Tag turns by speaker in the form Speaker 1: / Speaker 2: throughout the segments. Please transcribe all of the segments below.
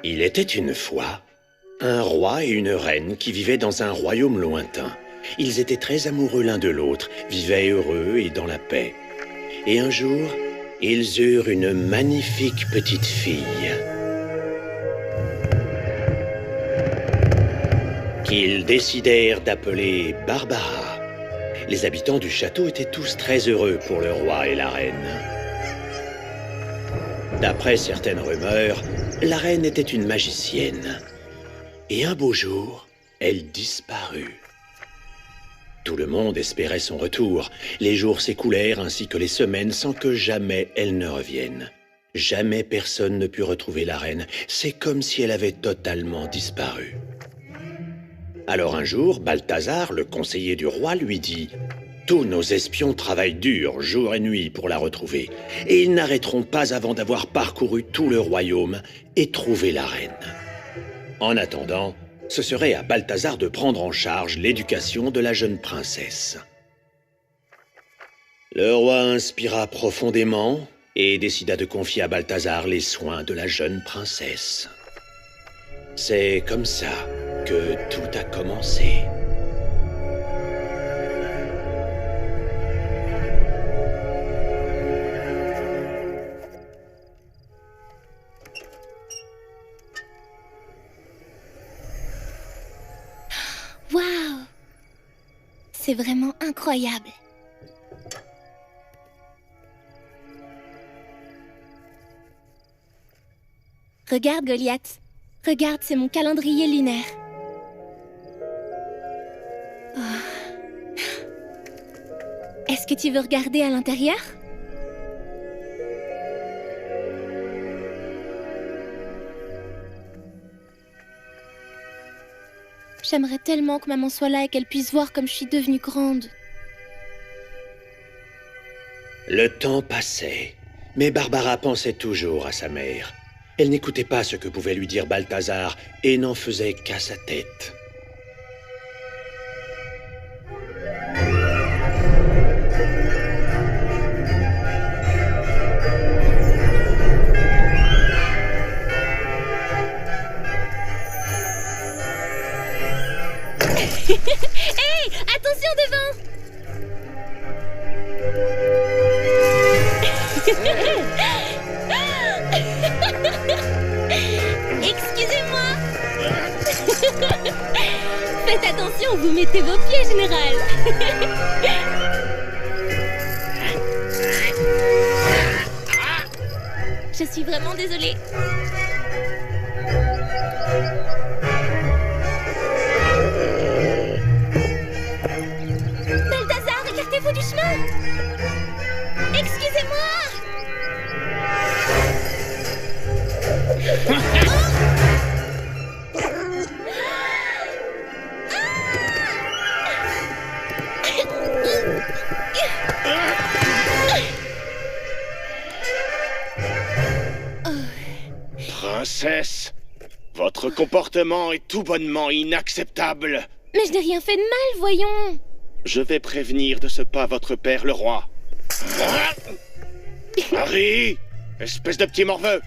Speaker 1: Il était une fois un roi et une reine qui vivaient dans un royaume lointain. Ils étaient très amoureux l'un de l'autre, vivaient heureux et dans la paix. Et un jour, ils eurent une magnifique petite fille qu'ils décidèrent d'appeler Barbara. Les habitants du château étaient tous très heureux pour le roi et la reine. D'après certaines rumeurs, la reine était une magicienne. Et un beau jour, elle disparut. Tout le monde espérait son retour. Les jours s'écoulèrent ainsi que les semaines sans que jamais elle ne revienne. Jamais personne ne put retrouver la reine. C'est comme si elle avait totalement disparu. Alors un jour, Balthazar, le conseiller du roi, lui dit « Tous nos espions travaillent dur, jour et nuit, pour la retrouver, et ils n'arrêteront pas avant d'avoir parcouru tout le royaume et trouvé la reine. En attendant, ce serait à Balthazar de prendre en charge l'éducation de la jeune princesse. » Le roi inspira profondément et décida de confier à Balthazar les soins de la jeune princesse. C'est comme ça que tout a commencé.
Speaker 2: Waouh! C'est vraiment incroyable. Regarde, Goliath. Regarde, c'est mon calendrier lunaire. Oh. Est-ce que tu veux regarder à l'intérieur? J'aimerais tellement que maman soit là et qu'elle puisse voir comme je suis devenue grande.
Speaker 1: Le temps passait, mais Barbara pensait toujours à sa mère. Elle n'écoutait pas ce que pouvait lui dire Balthazar et n'en faisait qu'à sa tête.
Speaker 2: Hey! Attention devant! Excusez-moi! Faites attention, vous mettez vos pieds, général! Je suis vraiment désolée. Balthazar, écartez-vous du chemin! Excusez-moi!
Speaker 3: Princesse, votre comportement est tout bonnement inacceptable.
Speaker 2: Mais je n'ai rien fait de mal, voyons.
Speaker 3: Je vais prévenir de ce pas votre père, le roi. Harry, espèce de petit morveux.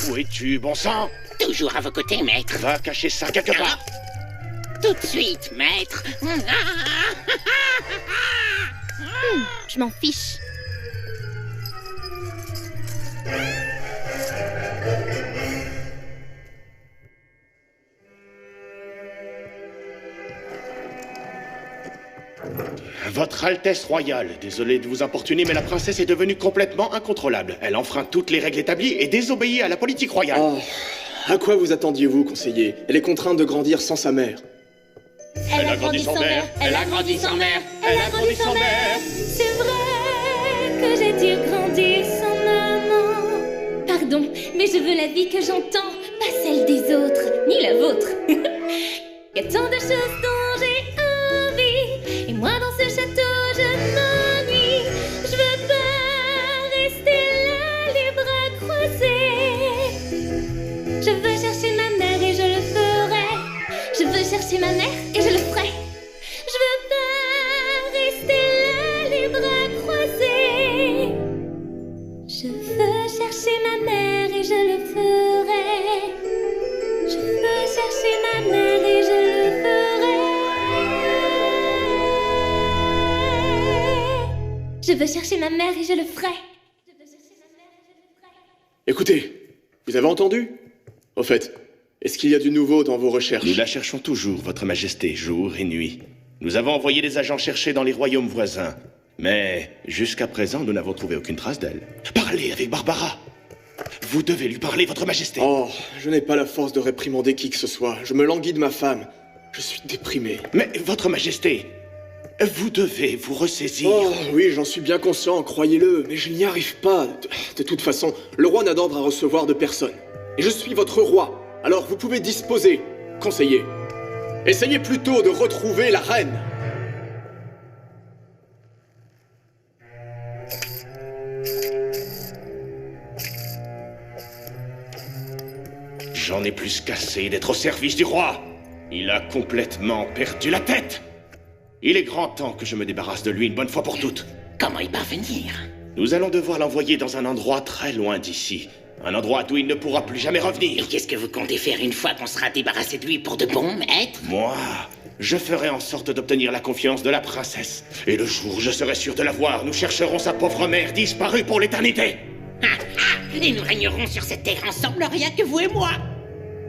Speaker 3: Où es-tu, bon sang?
Speaker 4: Toujours à vos côtés, maître.
Speaker 3: Va cacher ça quelque part.
Speaker 4: Tout de suite, maître.
Speaker 2: Je m'en fiche.
Speaker 3: Votre Altesse royale, désolé de vous importuner, mais la princesse est devenue complètement incontrôlable. Elle enfreint toutes les règles établies et désobéit à la politique royale.
Speaker 5: Oh, à quoi vous attendiez-vous, conseiller? Elle est contrainte de grandir sans sa mère.
Speaker 2: Elle a grandi sans mère. Elle a grandi sans mère. Elle a grandi sans mère. C'est vrai que j'ai dû grandir sans maman. Pardon, mais je veux la vie que j'entends, pas celle des autres, ni la vôtre. Il y a tant de choses dont j'ai envie, et moi dans ce château je m'ennuie. Je veux pas rester là les bras croisés. Je veux chercher ma mère et je le ferai. Je veux chercher ma mère et je le ferai. Je veux pas rester là les bras croisés. Je veux chercher ma mère et je le ferai. chercher ma mère et je le ferai. Je veux chercher ma mère et je le ferai.
Speaker 5: Écoutez, vous avez entendu? Au fait, est-ce qu'il y a du nouveau dans vos recherches?
Speaker 3: Nous la cherchons toujours, Votre Majesté, jour et nuit. Nous avons envoyé des agents chercher dans les royaumes voisins. Mais, jusqu'à présent, nous n'avons trouvé aucune trace d'elle. Parlez avec Barbara. Vous devez lui parler, Votre Majesté.
Speaker 5: Oh, je n'ai pas la force de réprimander qui que ce soit. Je me languis de ma femme. Je suis déprimé.
Speaker 3: Mais, Votre Majesté, vous devez vous ressaisir.
Speaker 5: Oh, oui, j'en suis bien conscient, croyez-le, mais je n'y arrive pas. De toute façon, le roi n'a d'ordre à recevoir de personne. Et je suis votre roi. Alors vous pouvez disposer, conseiller. Essayez plutôt de retrouver la reine.
Speaker 3: J'en ai plus qu'assez d'être au service du roi. Il a complètement perdu la tête. Il est grand temps que je me débarrasse de lui une bonne fois pour toutes.
Speaker 4: Comment y parvenir?
Speaker 3: Nous allons devoir l'envoyer dans un endroit très loin d'ici. Un endroit d'où il ne pourra plus jamais
Speaker 4: Et
Speaker 3: revenir.
Speaker 4: qu'est-ce que vous comptez faire une fois qu'on sera débarrassé de lui pour de bon, maître?
Speaker 3: Moi, je ferai en sorte d'obtenir la confiance de la princesse. Et le jour où je serai sûr de la voir, nous chercherons sa pauvre mère disparue pour l'éternité.
Speaker 4: Et nous régnerons sur cette terre ensemble, rien que vous et moi.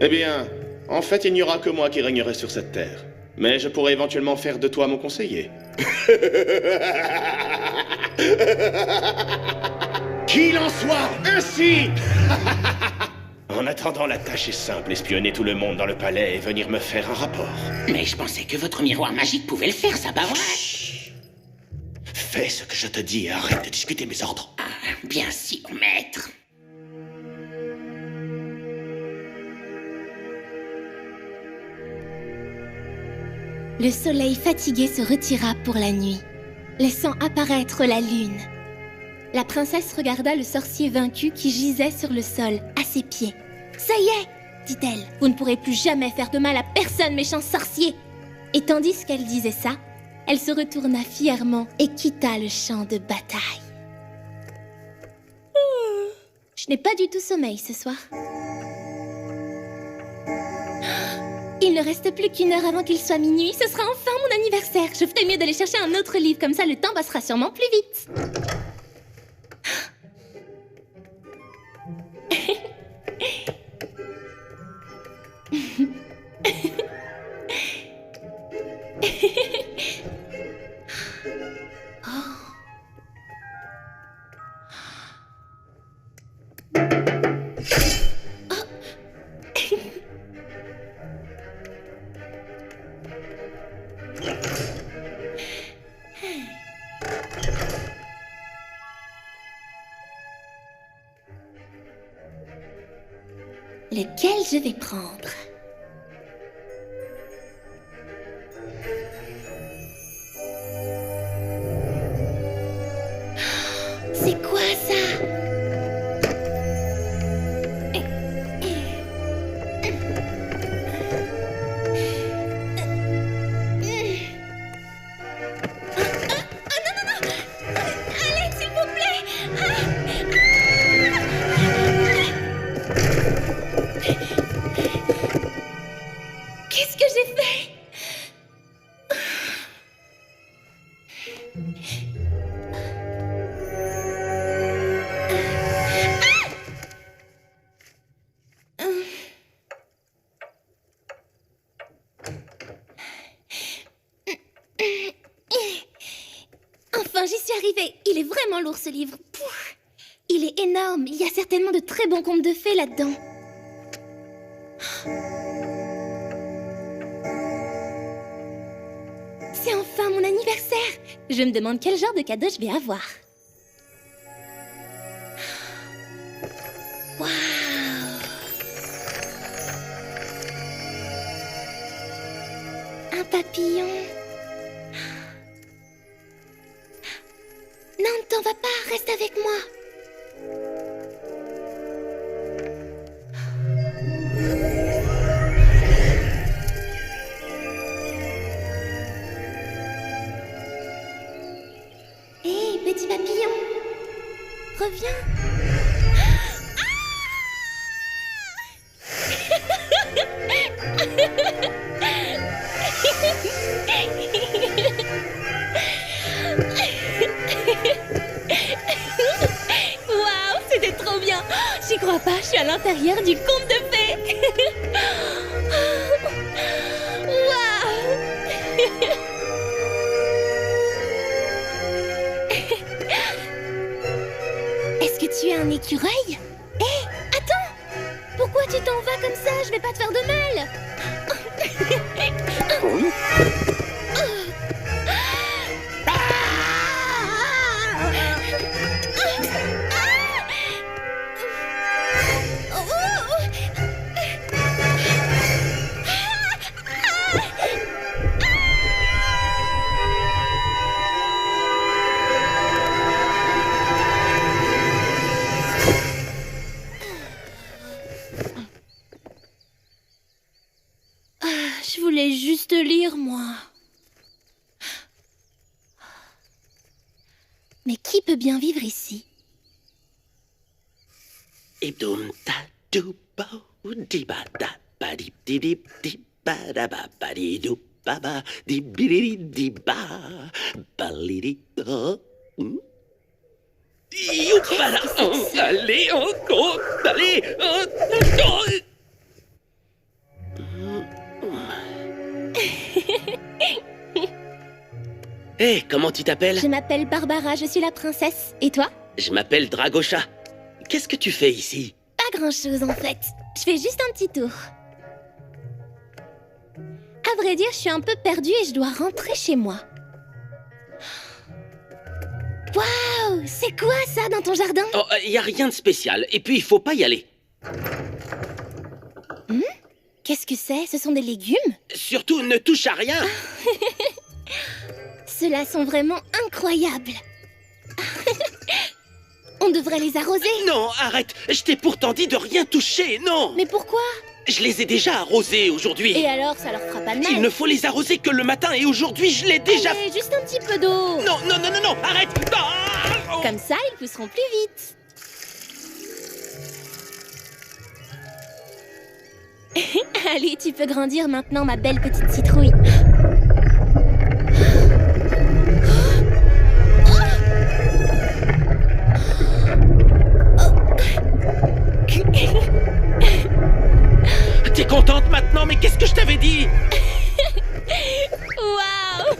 Speaker 3: Eh bien, en fait, il n'y aura que moi qui régnerai sur cette terre. Mais je pourrais éventuellement faire de toi mon conseiller. Qu'il en soit ainsi. En attendant, la tâche est simple, espionner tout le monde dans le palais et venir me faire un rapport.
Speaker 4: Mais je pensais que votre miroir magique pouvait le faire, ça, bah ouais.
Speaker 3: Fais ce que je te dis et arrête de discuter mes ordres.
Speaker 4: Ah, bien sûr, maître.
Speaker 2: Le soleil fatigué se retira pour la nuit, laissant apparaître la lune. La princesse regarda le sorcier vaincu qui gisait sur le sol, à ses pieds. « Ça y est !» dit-elle. « Vous ne pourrez plus jamais faire de mal à personne, méchant sorcier !» Et tandis qu'elle disait ça, elle se retourna fièrement et quitta le champ de bataille. Je n'ai pas du tout sommeil ce soir. Il ne reste plus qu'une heure avant qu'il soit minuit. Ce sera enfin mon anniversaire. Je ferais mieux d'aller chercher un autre livre. Comme ça, le temps passera sûrement plus vite. Lequel je vais prendre? C'est quoi ça? Qu'est-ce que j'ai fait? Enfin, j'y suis arrivée. Il est vraiment lourd, ce livre. Pouf. Il est énorme. Il y a certainement de très bons contes de fées là-dedans. C'est enfin mon anniversaire. Je me demande quel genre de cadeau je vais avoir. Waouh! Un papillon. Non, ne t'en va pas, reste avec moi. Hé, petit papillon, reviens. Ah! J'y crois pas, je suis à l'intérieur du conte de fées. Waouh. Est-ce que tu es un écureuil? Hé, attends! Pourquoi tu t'en vas comme ça? Je vais pas te faire de mal. Je voulais juste lire, moi. Mais qui peut bien vivre ici?
Speaker 1: Ibdoum ta dou ba di ba da ba di di ba da ba di dou ba ba di di ba ba li di oh. Youpala, allez, encore, allez, Hé, comment tu t'appelles?
Speaker 2: Je m'appelle Barbara, je suis la princesse. Et toi?
Speaker 1: Je m'appelle Dragosha. Qu'est-ce que tu fais ici?
Speaker 2: Pas grand-chose en fait. Je fais juste un petit tour. À vrai dire, je suis un peu perdue et je dois rentrer chez moi. Waouh! C'est quoi ça dans ton jardin?
Speaker 1: Oh, y a rien de spécial. Et puis, il faut pas y aller.
Speaker 2: Qu'est-ce que c'est? Ce sont des légumes?
Speaker 1: Surtout, ne touche à rien.
Speaker 2: Ceux-là sont vraiment incroyables. On devrait les arroser.
Speaker 1: Non, arrête. Je t'ai pourtant dit de rien toucher, non.
Speaker 2: Mais pourquoi?
Speaker 1: Je les ai déjà arrosés aujourd'hui.
Speaker 2: Et alors, ça leur fera pas de mal?
Speaker 1: Il ne faut les arroser que le matin et aujourd'hui, je l'ai déjà...
Speaker 2: Allez, juste un petit peu d'eau.
Speaker 1: Non, non, non, non, non, arrête. Ah,
Speaker 2: Comme ça, ils pousseront plus vite. Allez, tu peux grandir maintenant, ma belle petite citrouille.
Speaker 1: T'es contente maintenant, mais qu'est-ce que je t'avais dit?
Speaker 2: Waouh!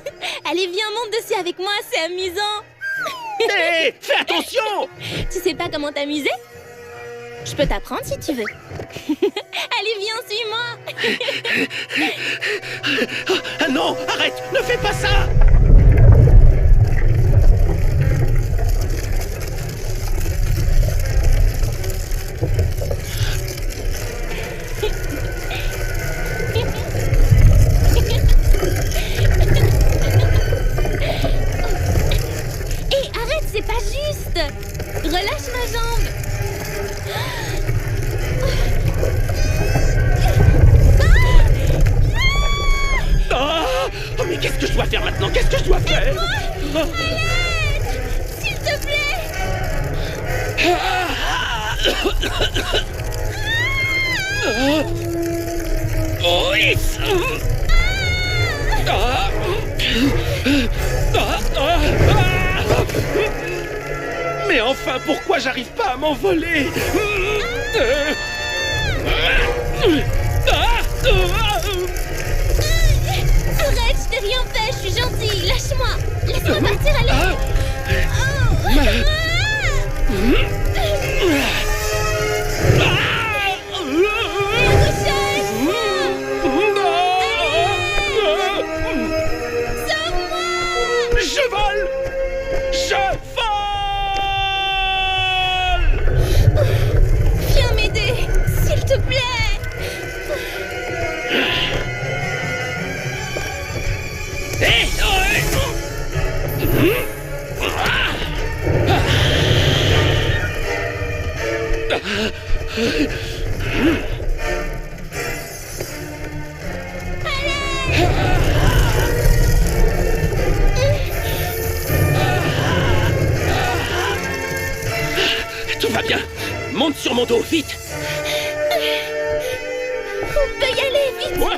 Speaker 2: Allez, viens, monte dessus avec moi, c'est amusant.
Speaker 1: Hé, fais attention.
Speaker 2: Tu sais pas comment t'amuser? Je peux t'apprendre si tu veux. Allez, viens, suis-moi.
Speaker 1: Ah non, arrête, ne fais pas ça.
Speaker 2: Hé, arrête, c'est pas juste. Relâche ma jambe.
Speaker 1: Oh, mais qu'est-ce que je dois faire maintenant? Qu'est-ce que je dois faire?
Speaker 2: S'il te plaît.
Speaker 1: Oh, oui. Mais enfin, pourquoi j'arrive pas à m'envoler?
Speaker 2: Arrête, je t'ai rien fait, je suis gentille. Lâche-moi. Laisse-moi partir, allez.
Speaker 1: Je vole! Je vole!
Speaker 2: Viens m'aider, s'il te plaît.
Speaker 1: Hé! Tout va bien. Monte sur mon dos, vite.
Speaker 2: On peut y aller, vite.
Speaker 1: Wouhou!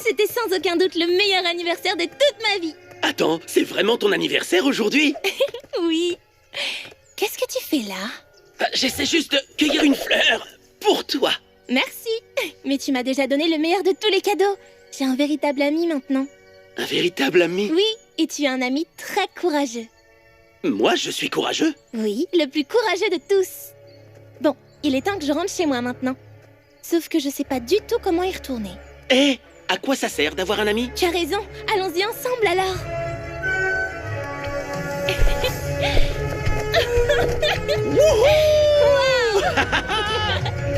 Speaker 2: C'était sans aucun doute le meilleur anniversaire de toute ma vie.
Speaker 1: Attends, c'est vraiment ton anniversaire aujourd'hui?
Speaker 2: Oui. Qu'est-ce que tu fais là?
Speaker 1: J'essaie juste de cueillir une fleur pour toi.
Speaker 2: Merci. Mais tu m'as déjà donné le meilleur de tous les cadeaux. J'ai un véritable ami maintenant.
Speaker 1: Un véritable ami?
Speaker 2: Oui, et tu es un ami très courageux.
Speaker 1: Moi, je suis courageux?
Speaker 2: Oui, le plus courageux de tous. Bon, il est temps que je rentre chez moi maintenant. Sauf que je sais pas du tout comment y retourner.
Speaker 1: Eh, à quoi ça sert d'avoir un ami?
Speaker 2: Tu as raison, allons-y ensemble alors. Waouh! Waouh!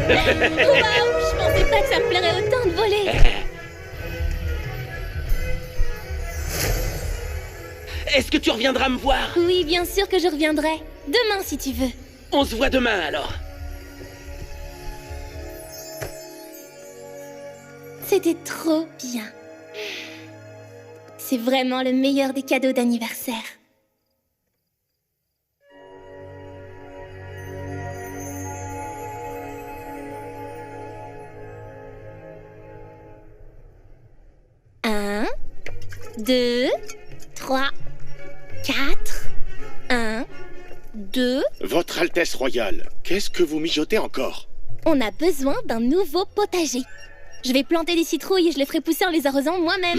Speaker 2: Je pensais pas que ça me plairait autant de voler.
Speaker 1: Est-ce que tu reviendras me voir?
Speaker 2: Oui, bien sûr que je reviendrai. Demain, si tu veux.
Speaker 1: On se voit demain alors.
Speaker 2: C'était trop bien. C'est vraiment le meilleur des cadeaux d'anniversaire. Un, 2, 3, 4, 1, 2...
Speaker 3: Votre Altesse Royale, qu'est-ce que vous mijotez encore?
Speaker 2: On a besoin d'un nouveau potager. Je vais planter des citrouilles et je les ferai pousser en les arrosant moi-même.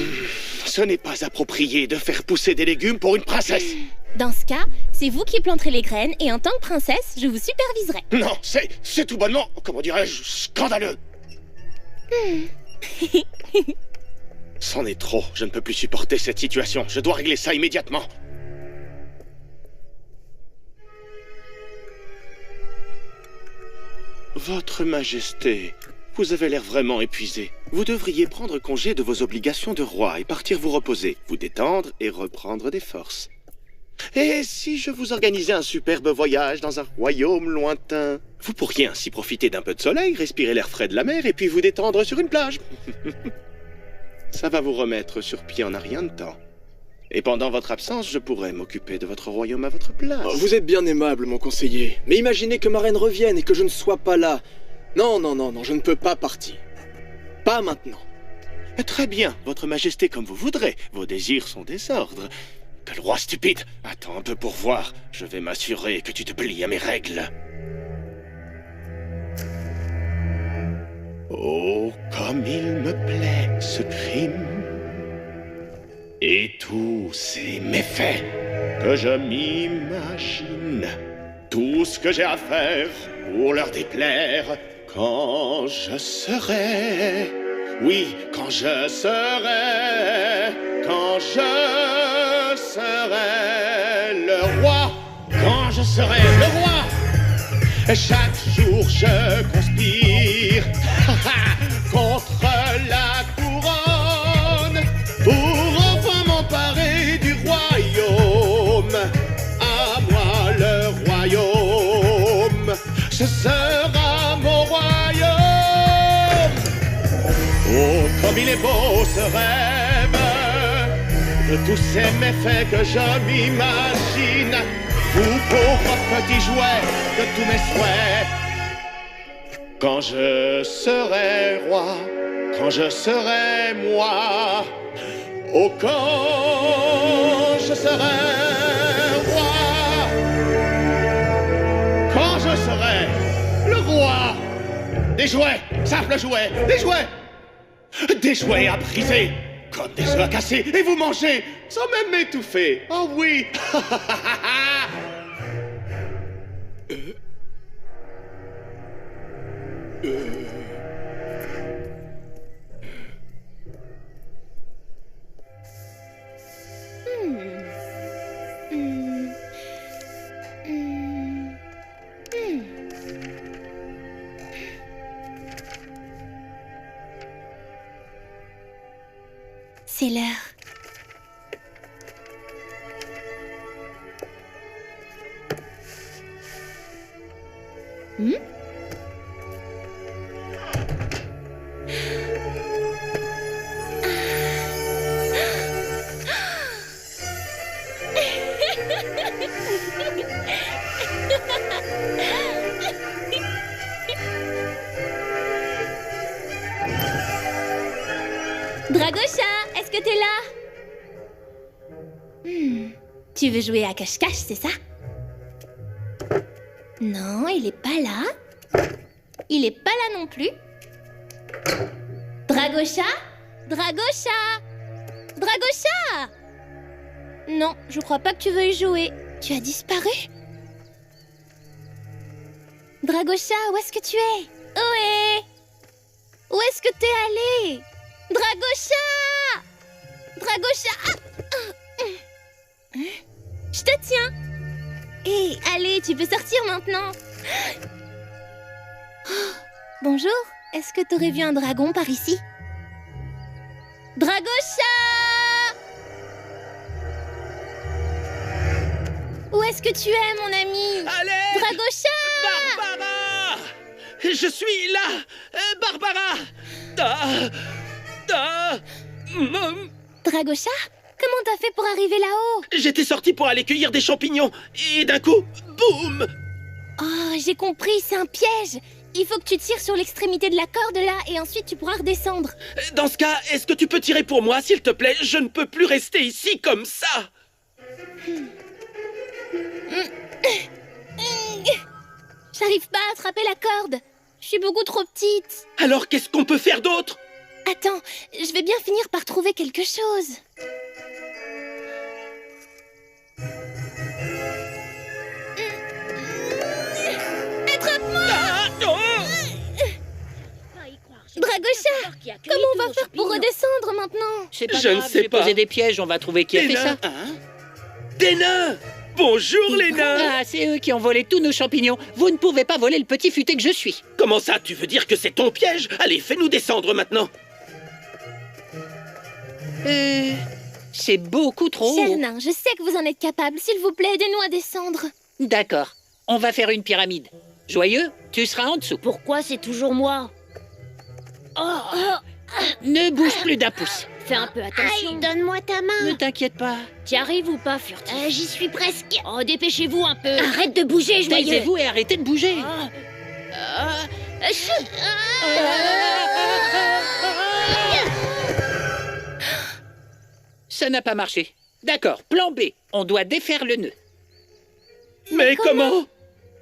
Speaker 3: Ce n'est pas approprié de faire pousser des légumes pour une princesse.
Speaker 2: Dans ce cas, c'est vous qui planterez les graines et en tant que princesse, je vous superviserai.
Speaker 3: Non, c'est tout bonnement, comment dirais-je, scandaleux. C'en est trop, je ne peux plus supporter cette situation. Je dois régler ça immédiatement. Votre Majesté, vous avez l'air vraiment épuisé. Vous devriez prendre congé de vos obligations de roi et partir vous reposer, vous détendre et reprendre des forces. Et si je vous organisais un superbe voyage dans un royaume lointain? Vous pourriez ainsi profiter d'un peu de soleil, respirer l'air frais de la mer et puis vous détendre sur une plage. Ça va vous remettre sur pied en un rien de temps. Et pendant votre absence, je pourrais m'occuper de votre royaume à votre place.
Speaker 5: Oh, vous êtes bien aimable, mon conseiller. Mais imaginez que ma reine revienne et que je ne sois pas là. Non, non, non, non, je ne peux pas partir. Pas maintenant.
Speaker 3: Très bien, votre Majesté, comme vous voudrez. Vos désirs sont des ordres. Quel roi stupide! Attends un peu pour voir. Je vais m'assurer que tu te plies à mes règles. Oh, comme il me plaît, ce crime. Et tous ces méfaits que je m'imagine. Tout ce que j'ai à faire pour leur déplaire. Quand je serai... Oui, quand je serai... Quand je serai le roi. Quand je serai le roi. Chaque jour je conspire contre la couronne pour enfin m'emparer du royaume. À moi le royaume, ce sera mon royaume. Oh, comme il est beau ce rêve de tous ces méfaits que je m'imagine. Vous pauvres petits jouets de tous mes souhaits. Quand je serai roi, quand je serai moi, oh quand je serai roi, quand je serai le roi, des jouets, simples jouets, des jouets à briser, comme des œufs à casser, et vous mangez sans même m'étouffer. Oh oui.
Speaker 2: C'est l'heure. Dragosha, est-ce que t'es là? Tu veux jouer à cache-cache, c'est ça? Non, il est pas là. Il est pas là non plus. Dragosha? Dragosha? Dragosha? Non, je crois pas que tu veuilles jouer. Tu as disparu? Dragosha, où est-ce que tu es? Ohé! Où est-ce que t'es allé? Dragosha! Dragosha! Je te tiens! Hé, allez, tu peux sortir maintenant! Oh, bonjour, est-ce que t'aurais vu un dragon par ici? Dragosha! Où est-ce que tu es, mon ami?
Speaker 1: Allez!
Speaker 2: Dragosha!
Speaker 1: Barbara! Je suis là! Barbara!
Speaker 2: Dragosha? Comment t'as fait pour arriver là-haut?
Speaker 1: J'étais sorti pour aller cueillir des champignons, et d'un coup, boum!
Speaker 2: Oh, j'ai compris, c'est un piège. Il faut que tu tires sur l'extrémité de la corde là, et ensuite tu pourras redescendre.
Speaker 1: Dans ce cas, est-ce que tu peux tirer pour moi, s'il te plaît? Je ne peux plus rester ici comme ça!
Speaker 2: J'arrive pas à attraper la corde. Je suis beaucoup trop petite.
Speaker 1: Alors qu'est-ce qu'on peut faire d'autre?
Speaker 2: Attends, je vais bien finir par trouver quelque chose. Attrape-moi! Dragosha, comment on va faire pour redescendre maintenant?
Speaker 6: C'est pas
Speaker 1: Je ne
Speaker 6: grave,
Speaker 1: sais
Speaker 6: j'ai
Speaker 1: pas.
Speaker 6: posé des pièges, on va trouver qui a
Speaker 1: Des
Speaker 6: fait ça.
Speaker 1: nains. Des nains! Bonjour les nains!
Speaker 6: Ah, c'est eux qui ont volé tous nos champignons. Vous ne pouvez pas voler le petit futé que je suis.
Speaker 1: Comment ça, tu veux dire que c'est ton piège? Allez, fais-nous descendre maintenant!
Speaker 6: C'est beaucoup trop
Speaker 2: Cher
Speaker 6: haut.
Speaker 2: nain, je sais que vous en êtes capable. S'il vous plaît, aidez-nous à descendre.
Speaker 6: D'accord, on va faire une pyramide. Joyeux, tu seras en dessous.
Speaker 7: Pourquoi c'est toujours moi?
Speaker 6: Ne bouge plus d'un pouce.
Speaker 7: Fais un peu attention.
Speaker 2: Aïe, donne-moi ta main.
Speaker 6: Ne t'inquiète pas.
Speaker 7: T'y arrives ou pas, furtif?
Speaker 2: J'y suis presque.
Speaker 7: Oh, dépêchez-vous un peu.
Speaker 2: Arrête de bouger, joyeux.
Speaker 6: Taisez-vous et arrêtez de bouger. Ça n'a pas marché. D'accord, plan B. On doit défaire le nœud.
Speaker 1: Mais comment?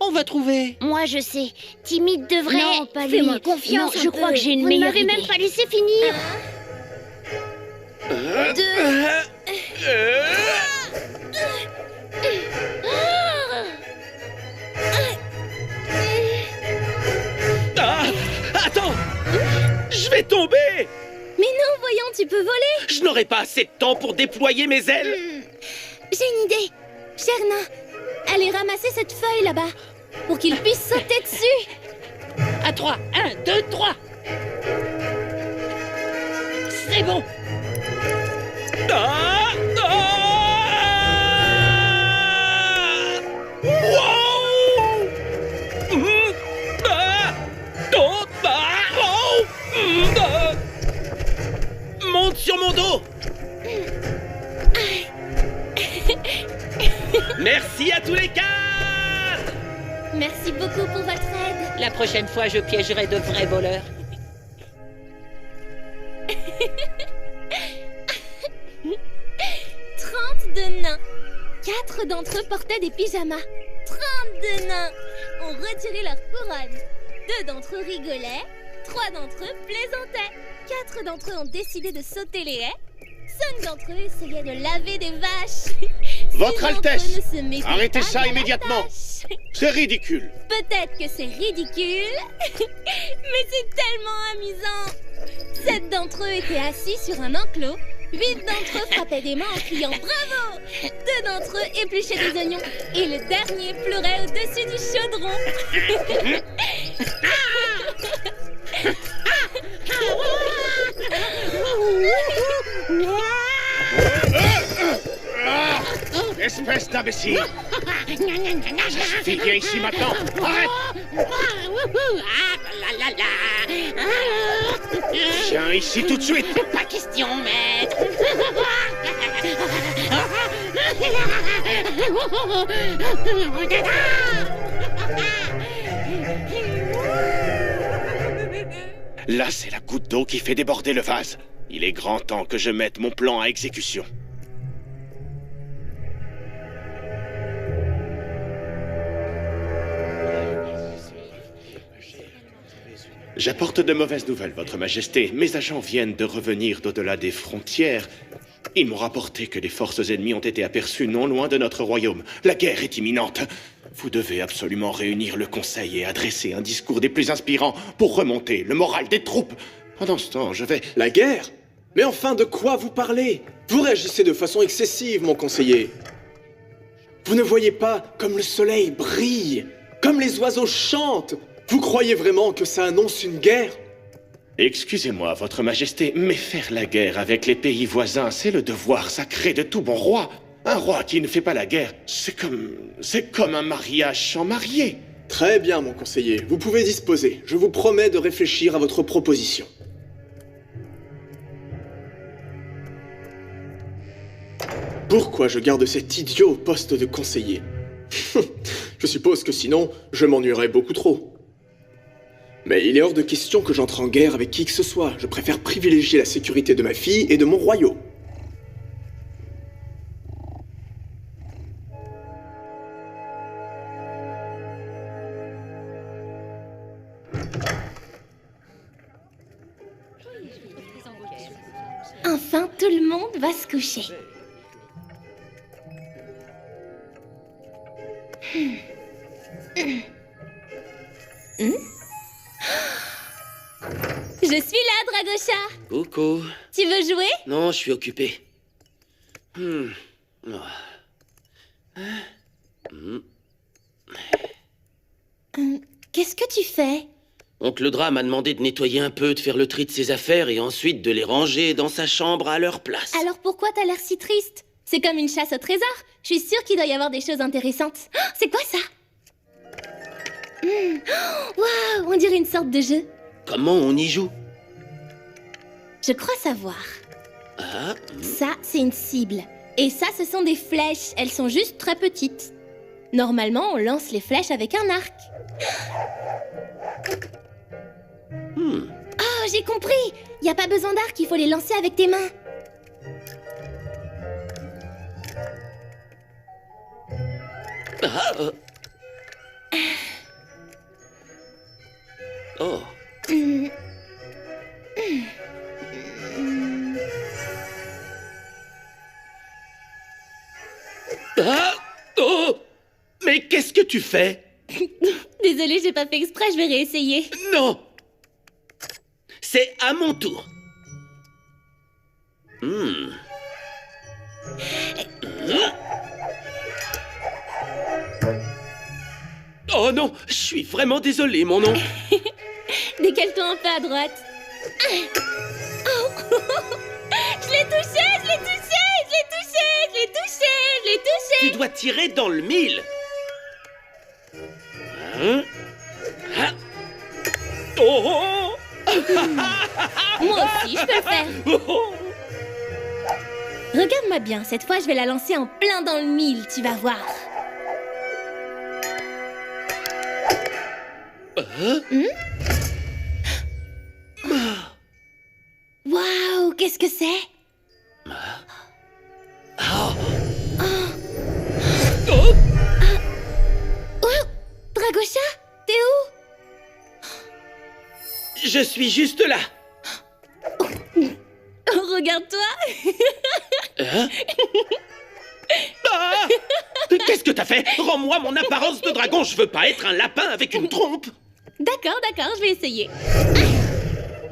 Speaker 6: On va trouver.
Speaker 7: Moi, je sais. Timide devrait...
Speaker 2: Non, pas lui.
Speaker 7: Fais-moi confiance.
Speaker 2: Non,
Speaker 7: Je crois que j'ai une
Speaker 2: Vous ne
Speaker 7: meilleure
Speaker 2: m'avez
Speaker 7: idée.
Speaker 2: même pas laissé finir.
Speaker 1: Ah! Attends! Je vais tomber!
Speaker 2: Mais non, voyons, tu peux voler.
Speaker 1: Je n'aurai pas assez de temps pour déployer mes ailes!
Speaker 2: J'ai une idée. Cher nain, allez ramasser cette feuille là-bas pour qu'il puisse sauter dessus.
Speaker 6: À 3. 1, 2, 3. C'est bon.
Speaker 1: Ah! Ah! Wow! Ah! Oh! Ah! Oh! Ah! Monte sur mon dos! Merci à tous les quatre!
Speaker 2: Merci beaucoup pour votre aide.
Speaker 6: La prochaine fois, je piégerai de vrais voleurs.
Speaker 2: 32 nains. 4 d'entre eux portaient des pyjamas. 32 nains ont retiré leur couronne. 2 d'entre eux rigolaient. 3 d'entre eux plaisantaient. 4 d'entre eux ont décidé de sauter les haies. 5 d'entre eux essayaient de laver des vaches.
Speaker 3: Votre
Speaker 2: 6 d'entre
Speaker 3: Altesse,
Speaker 2: eux ne se mettaient
Speaker 3: arrêtez
Speaker 2: pas
Speaker 3: ça
Speaker 2: à la
Speaker 3: immédiatement.
Speaker 2: tâche.
Speaker 3: C'est ridicule.
Speaker 2: Peut-être que c'est ridicule, mais c'est tellement amusant. 7 d'entre eux étaient assis sur un enclos. 8 d'entre eux frappaient des mains en criant bravo. 2 d'entre eux épluchaient des oignons. Et le dernier pleurait au-dessus du chaudron.
Speaker 3: Espèce d'imbécile. Je suis bien ici maintenant. Arrête. Viens ici tout de suite.
Speaker 4: Pas question, maître.
Speaker 3: Là, c'est la goutte d'eau qui fait déborder le vase. Il est grand temps que je mette mon plan à exécution. J'apporte de mauvaises nouvelles, Votre Majesté. Mes agents viennent de revenir d'au-delà des frontières. Ils m'ont rapporté que des forces ennemies ont été aperçues non loin de notre royaume. La guerre est imminente. Vous devez absolument réunir le conseil et adresser un discours des plus inspirants pour remonter le moral des troupes. Pendant ce temps, je vais...
Speaker 5: La guerre? Mais enfin, de quoi vous parlez? Vous réagissez de façon excessive, mon conseiller. Vous ne voyez pas comme le soleil brille, comme les oiseaux chantent. Vous croyez vraiment que ça annonce une guerre?
Speaker 3: Excusez-moi, Votre Majesté, mais faire la guerre avec les pays voisins, c'est le devoir sacré de tout bon roi. Un roi qui ne fait pas la guerre, c'est comme un mariage sans marié.
Speaker 5: Très bien, mon conseiller. Vous pouvez disposer. Je vous promets de réfléchir à votre proposition. Pourquoi je garde cet idiot au poste de conseiller? Je suppose que sinon, je m'ennuierais beaucoup trop. Mais il est hors de question que j'entre en guerre avec qui que ce soit. Je préfère privilégier la sécurité de ma fille et de mon royaume.
Speaker 2: Enfin, tout le monde va se coucher. Je suis là, Dragosha.
Speaker 8: Coucou.
Speaker 2: Tu veux jouer?
Speaker 8: Non, je suis occupé.
Speaker 2: Qu'est-ce que tu fais?
Speaker 8: Oncle Dra m'a demandé de nettoyer un peu, de faire le tri de ses affaires et ensuite de les ranger dans sa chambre à leur place.
Speaker 2: Alors pourquoi t'as l'air si triste? C'est comme une chasse au trésor. Je suis sûre qu'il doit y avoir des choses intéressantes. Oh, c'est quoi ça? Waouh, on dirait une sorte de jeu.
Speaker 8: Comment on y joue?
Speaker 2: Je crois savoir.
Speaker 8: Ah,
Speaker 2: Ça, c'est une cible. Et ça, ce sont des flèches. Elles sont juste très petites. Normalement, on lance les flèches avec un arc. Oh, j'ai compris. Il n'y a pas besoin d'arc, il faut les lancer avec tes mains.
Speaker 8: Oh. Ah, oh. Mais qu'est-ce que tu fais?
Speaker 2: Désolée, j'ai pas fait exprès, je vais réessayer.
Speaker 8: Non. C'est à mon tour. Oh non, je suis vraiment désolé, mon nom.
Speaker 2: Décale-toi un peu à droite. Oh. Je l'ai touché, je l'ai touché, je l'ai touché, je l'ai touché, je l'ai touché.
Speaker 8: Tu dois tirer dans le mille. Hein? Ah. Oh, oh.
Speaker 2: Moi aussi, je peux le faire.
Speaker 8: Oh, oh.
Speaker 2: Regarde-moi bien, cette fois, je vais la lancer en plein dans le mille, tu vas voir. Waouh, qu'est-ce que c'est?
Speaker 8: Oh.
Speaker 2: Oh, Dragosha, t'es où?
Speaker 8: Je suis juste là.
Speaker 2: Oh, regarde-toi.
Speaker 8: Hein? Ah! Qu'est-ce que t'as fait? Rends-moi mon apparence de dragon, je veux pas être un lapin avec une trompe.
Speaker 2: D'accord, d'accord, je vais essayer.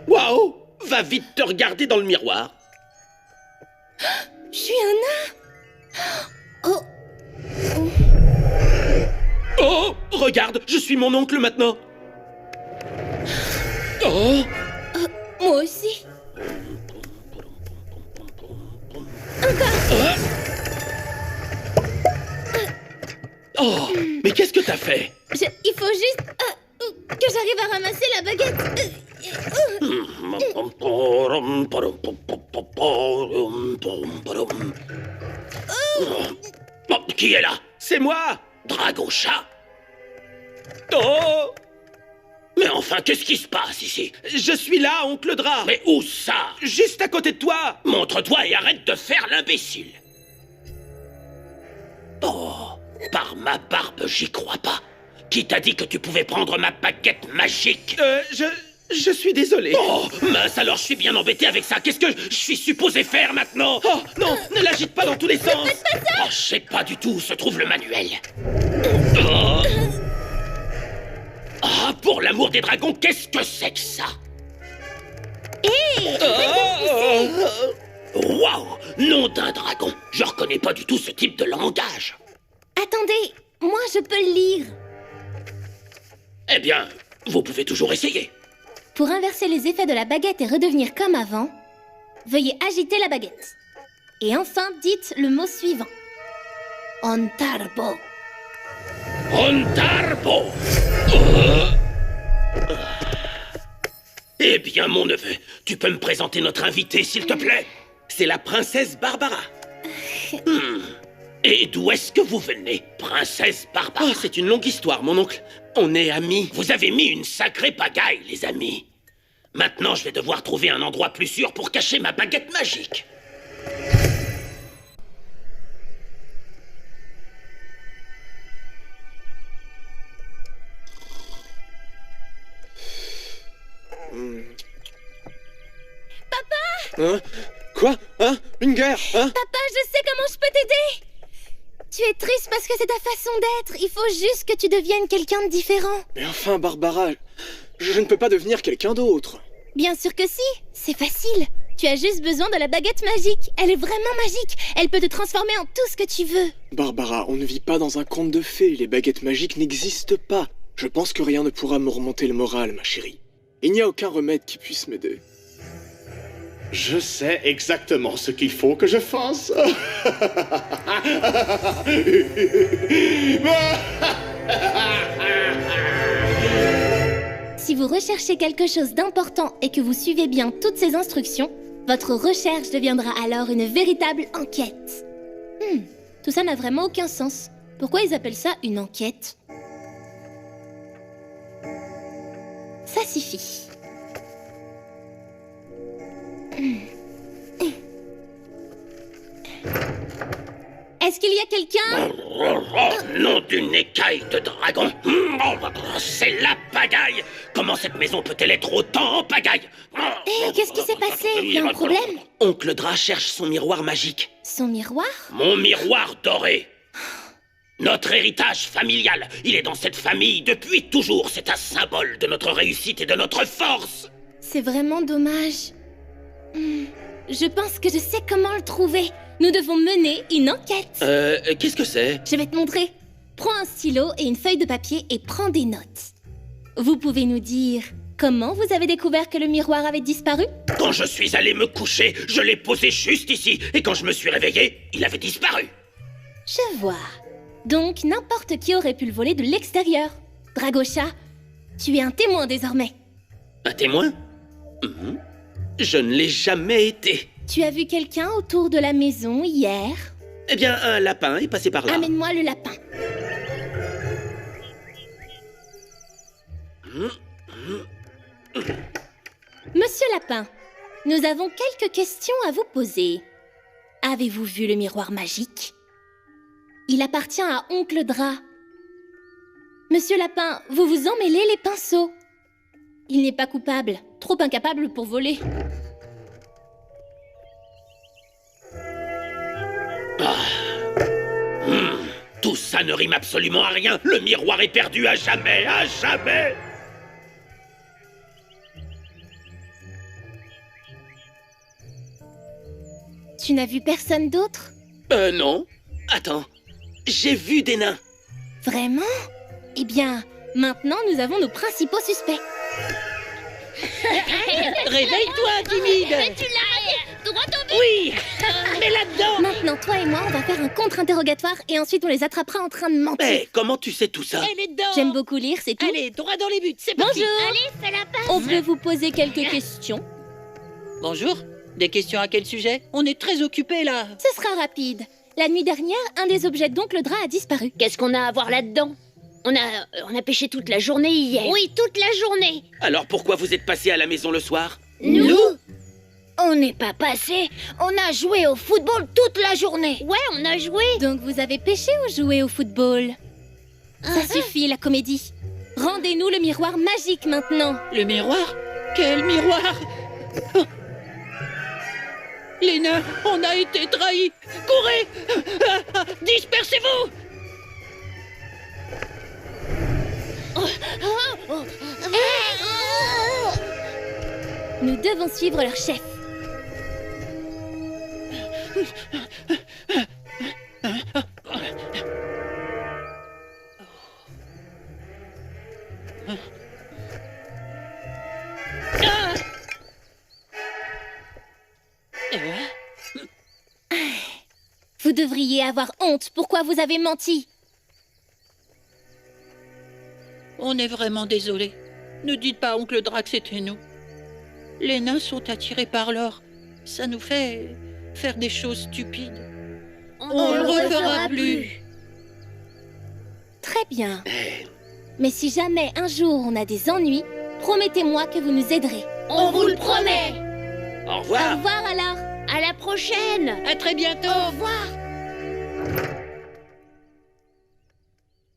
Speaker 8: Waouh! Va vite te regarder dans le miroir.
Speaker 2: Je suis un nain. Oh,
Speaker 8: Oh! Regarde, je suis mon oncle maintenant. Oh!
Speaker 2: moi aussi.
Speaker 8: Oh! Mais qu'est-ce que t'as fait?
Speaker 2: Il faut juste que j'arrive à ramasser la baguette.
Speaker 8: Oh, qui est là? C'est moi, Dragosha. Oh! Mais enfin, qu'est-ce qui se passe ici? Je suis là, oncle Dra. Mais où ça? Juste à côté de toi. Montre-toi et arrête de faire l'imbécile. Oh, par ma barbe, j'y crois pas. Qui t'a dit que tu pouvais prendre ma baguette magique?
Speaker 1: Je suis désolé.
Speaker 8: Oh, mince, alors je suis bien embêté avec ça. Qu'est-ce que je suis supposé faire maintenant?
Speaker 1: Oh, non, ne l'agite pas dans tous les sens.
Speaker 8: Oh, je sais pas du tout où se trouve le manuel. Oh. Ah, pour l'amour des dragons, qu'est-ce que c'est que ça? Waouh, nom d'un dragon. Je reconnais pas du tout ce type de langage.
Speaker 2: Attendez, moi je peux le lire.
Speaker 8: Eh bien, vous pouvez toujours essayer.
Speaker 2: Pour inverser les effets de la baguette et redevenir comme avant, veuillez agiter la baguette. Et enfin, dites le mot suivant. Ontarbo.
Speaker 8: Ontarbo. Eh bien, mon neveu, tu peux me présenter notre invitée, s'il te plaît?
Speaker 1: C'est la princesse Barbara.
Speaker 8: Et d'où est-ce que vous venez, princesse Barbara?
Speaker 1: Oh, c'est une longue histoire, mon oncle. On est amis.
Speaker 8: Vous avez mis une sacrée pagaille, les amis. Maintenant, je vais devoir trouver un endroit plus sûr pour cacher ma baguette magique.
Speaker 5: Hein? Quoi? Hein? Une guerre? Hein?
Speaker 2: Papa, je sais comment je peux t'aider. Tu es triste parce que c'est ta façon d'être. Il faut juste que tu deviennes quelqu'un de différent.
Speaker 5: Mais enfin, Barbara, je ne peux pas devenir quelqu'un d'autre.
Speaker 2: Bien sûr que si, c'est facile. Tu as juste besoin de la baguette magique. Elle est vraiment magique. Elle peut te transformer en tout ce que tu veux.
Speaker 5: Barbara, on ne vit pas dans un conte de fées. Les baguettes magiques n'existent pas. Je pense que rien ne pourra me remonter le moral, ma chérie. Il n'y a aucun remède qui puisse m'aider.
Speaker 3: Je sais exactement ce qu'il faut que je fasse.
Speaker 2: Si vous recherchez quelque chose d'important et que vous suivez bien toutes ces instructions, votre recherche deviendra alors une véritable enquête. Tout ça n'a vraiment aucun sens. Pourquoi ils appellent ça une enquête? Ça suffit. Est-ce qu'il y a quelqu'un?
Speaker 8: Oh, nom d'une écaille de dragon. C'est la pagaille. Comment cette maison peut-elle être autant en pagaille?
Speaker 2: Hé, qu'est-ce qui s'est passé? Il y a un problème?
Speaker 1: Oncle Dra cherche son miroir magique.
Speaker 2: Son miroir?
Speaker 8: Mon miroir doré. Notre héritage familial, il est dans cette famille depuis toujours. C'est un symbole de notre réussite et de notre force.
Speaker 2: C'est vraiment dommage. Je pense que je sais comment le trouver. Nous devons mener une enquête.
Speaker 1: Qu'est-ce que c'est?
Speaker 2: Je vais te montrer. Prends un stylo et une feuille de papier et prends des notes. Vous pouvez nous dire comment vous avez découvert que le miroir avait disparu?
Speaker 8: Quand je suis allé me coucher, je l'ai posé juste ici. Et quand je me suis réveillé, il avait disparu.
Speaker 2: Je vois. Donc n'importe qui aurait pu le voler de l'extérieur. Dragosha, tu es un témoin désormais.
Speaker 1: Un témoin? Je ne l'ai jamais été.
Speaker 2: Tu as vu quelqu'un autour de la maison hier?
Speaker 1: Eh bien, un lapin est passé par là.
Speaker 2: Amène-moi le lapin. Monsieur Lapin, nous avons quelques questions à vous poser. Avez-vous vu le miroir magique? Il appartient à Oncle Dra. Monsieur Lapin, vous vous emmêlez les pinceaux. Il n'est pas coupable, trop incapable pour voler.
Speaker 8: Tout ça ne rime absolument à rien. Le miroir est perdu à jamais, à jamais.
Speaker 2: Tu n'as vu personne d'autre?
Speaker 1: Non. Attends, j'ai vu des nains.
Speaker 2: Vraiment? Eh bien, maintenant nous avons nos principaux suspects.
Speaker 6: Réveille-toi, timide.
Speaker 7: Tu l'as droit au but.
Speaker 6: Oui, mais là-dedans.
Speaker 2: Maintenant, toi et moi, on va faire un contre-interrogatoire et ensuite on les attrapera en train de mentir.
Speaker 1: Mais comment tu sais tout ça?
Speaker 6: Elle est dedans.
Speaker 2: J'aime beaucoup lire, c'est tout.
Speaker 6: Allez, droit dans les buts, c'est parti.
Speaker 2: Bonjour.
Speaker 7: Allez, fais la passe.
Speaker 2: On peut vous poser quelques questions?
Speaker 6: Bonjour. Des questions à quel sujet? On est très occupés là.
Speaker 2: Ce sera rapide. La nuit dernière, un des objets d'Oncle Dra a disparu.
Speaker 7: Qu'est-ce qu'on a à voir là-dedans? On a pêché toute la journée hier. Oui, toute la journée.
Speaker 8: Alors pourquoi vous êtes passé à la maison le soir?
Speaker 7: Nous? On n'est pas passé. On a joué au football toute la journée. Ouais, on a joué.
Speaker 2: Donc vous avez pêché ou joué au football? Ça suffit, la comédie. Rendez-nous le miroir magique maintenant.
Speaker 6: Le miroir? Quel miroir? Oh. Les nains, on a été trahis. Courez! Dispersez-vous!
Speaker 2: Nous devons suivre leur chef. Vous devriez avoir honte. Pourquoi vous avez menti?
Speaker 6: On est vraiment désolé. Ne dites pas, oncle Drax, c'était nous. Les nains sont attirés par l'or. Ça nous fait faire des choses stupides. On le refera plus.
Speaker 2: Très bien. Mais si jamais un jour on a des ennuis, promettez-moi que vous nous aiderez.
Speaker 7: On vous le promet.
Speaker 8: Au
Speaker 2: Au
Speaker 8: revoir.
Speaker 2: revoir alors.
Speaker 7: À la prochaine.
Speaker 6: À très bientôt.
Speaker 7: Au revoir.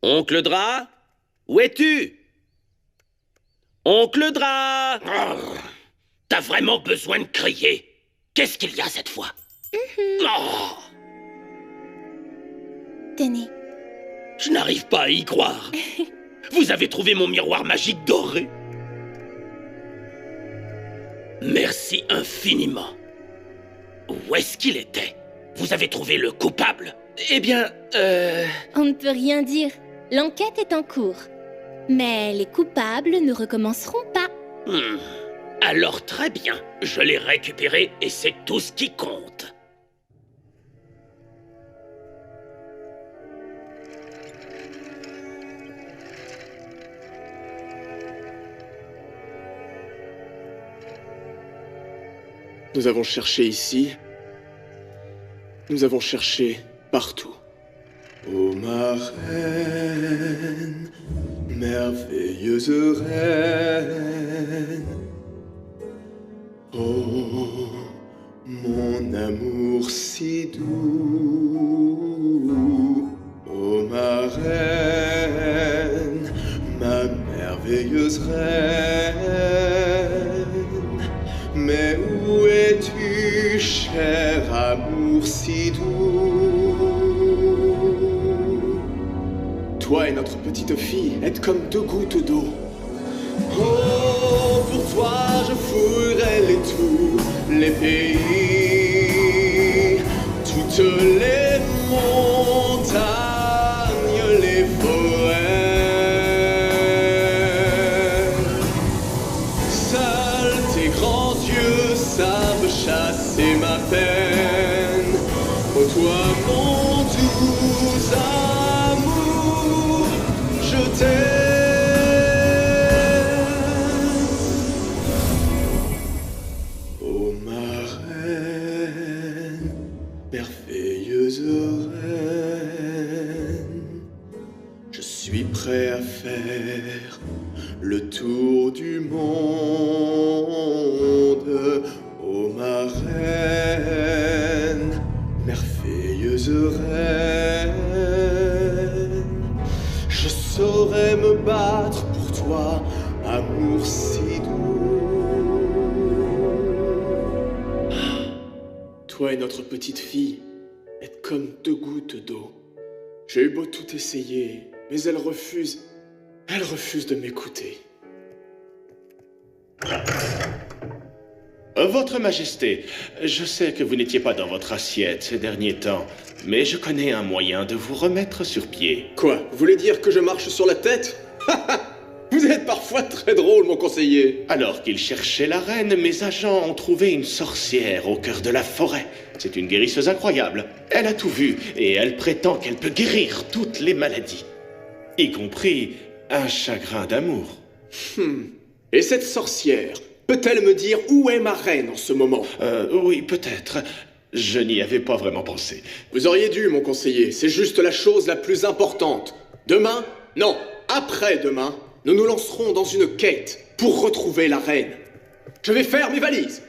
Speaker 8: Oncle Dra, où es-tu? Oncle Dra! T'as vraiment besoin de crier? Qu'est-ce qu'il y a cette fois? Oh,
Speaker 2: Tenez.
Speaker 8: je n'arrive pas à y croire. Vous avez trouvé mon miroir magique doré? Merci infiniment. Où est-ce qu'il était? Vous avez trouvé le coupable? Eh bien,
Speaker 2: On ne peut rien dire. L'enquête est en cours. Mais les coupables ne recommenceront pas.
Speaker 8: Alors très bien. Je l'ai récupéré et c'est tout ce qui compte.
Speaker 5: Nous avons cherché ici. Nous avons cherché partout. Ô ma reine, merveilleuse reine. Oh, mon amour si doux. Ô ma reine, ma merveilleuse reine. Mais où es-tu, cher amour si doux? Toi et notre petite fille êtes comme deux gouttes d'eau. Oh, pour toi je fouillerai tous les pays, toutes les montagnes, les forêts. Seuls tes grands yeux savent chasser ma peine. Oh toi mon doux amour, je t'aime. Oh ma reine, merveilleuse reine, je suis prêt à faire le tour du monde. Oh ma reine, merveilleuse reine, je saurais me battre pour toi, amour si doux. Toi et notre petite fille êtes comme deux gouttes d'eau. J'ai eu beau tout essayer, mais elle refuse de m'écouter.
Speaker 3: Votre Majesté, je sais que vous n'étiez pas dans votre assiette ces derniers temps, mais je connais un moyen de vous remettre sur pied.
Speaker 5: Quoi? Vous voulez dire que je marche sur la tête? Vous êtes parfois très drôle, mon conseiller.
Speaker 3: Alors qu'ils cherchaient la reine, mes agents ont trouvé une sorcière au cœur de la forêt. C'est une guérisseuse incroyable. Elle a tout vu et elle prétend qu'elle peut guérir toutes les maladies, y compris un chagrin d'amour.
Speaker 5: Et cette sorcière peut-elle me dire où est ma reine en ce moment?
Speaker 3: Oui, peut-être. Je n'y avais pas vraiment pensé.
Speaker 5: Vous auriez dû, mon conseiller. C'est juste la chose la plus importante. Demain? Non. après-demain, nous nous lancerons dans une quête pour retrouver la reine. Je vais faire mes valises.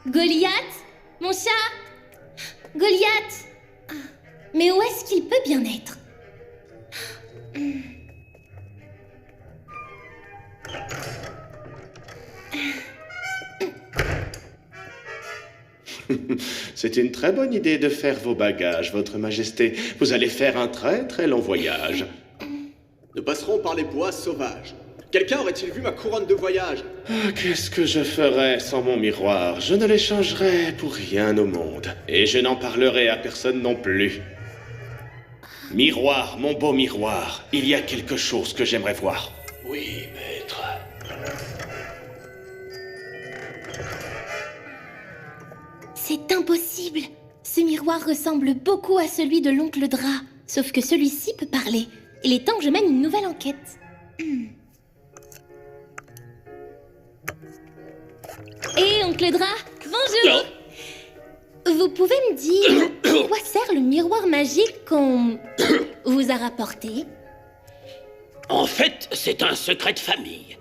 Speaker 2: Goliath? Mon chat? Goliath? Mais où est-ce qu'il peut bien être?
Speaker 3: C'est une très bonne idée de faire vos bagages, Votre Majesté. Vous allez faire un très très long voyage.
Speaker 5: Nous passerons par les bois sauvages. Quelqu'un aurait-il vu ma couronne de voyage?
Speaker 3: Ah, qu'est-ce que je ferais sans mon miroir? Je ne l'échangerais pour rien au monde. Et je n'en parlerai à personne non plus. Miroir, mon beau miroir, il y a quelque chose que j'aimerais voir.
Speaker 1: Oui, maître.
Speaker 2: C'est impossible. Ce miroir ressemble beaucoup à celui de l'oncle Dra, sauf que celui-ci peut parler. Il est temps que je mène une nouvelle enquête. Hé, oncle Dra, bonjour. Vous pouvez me dire à quoi sert le miroir magique qu'on vous a rapporté?
Speaker 8: En fait, c'est un secret de famille.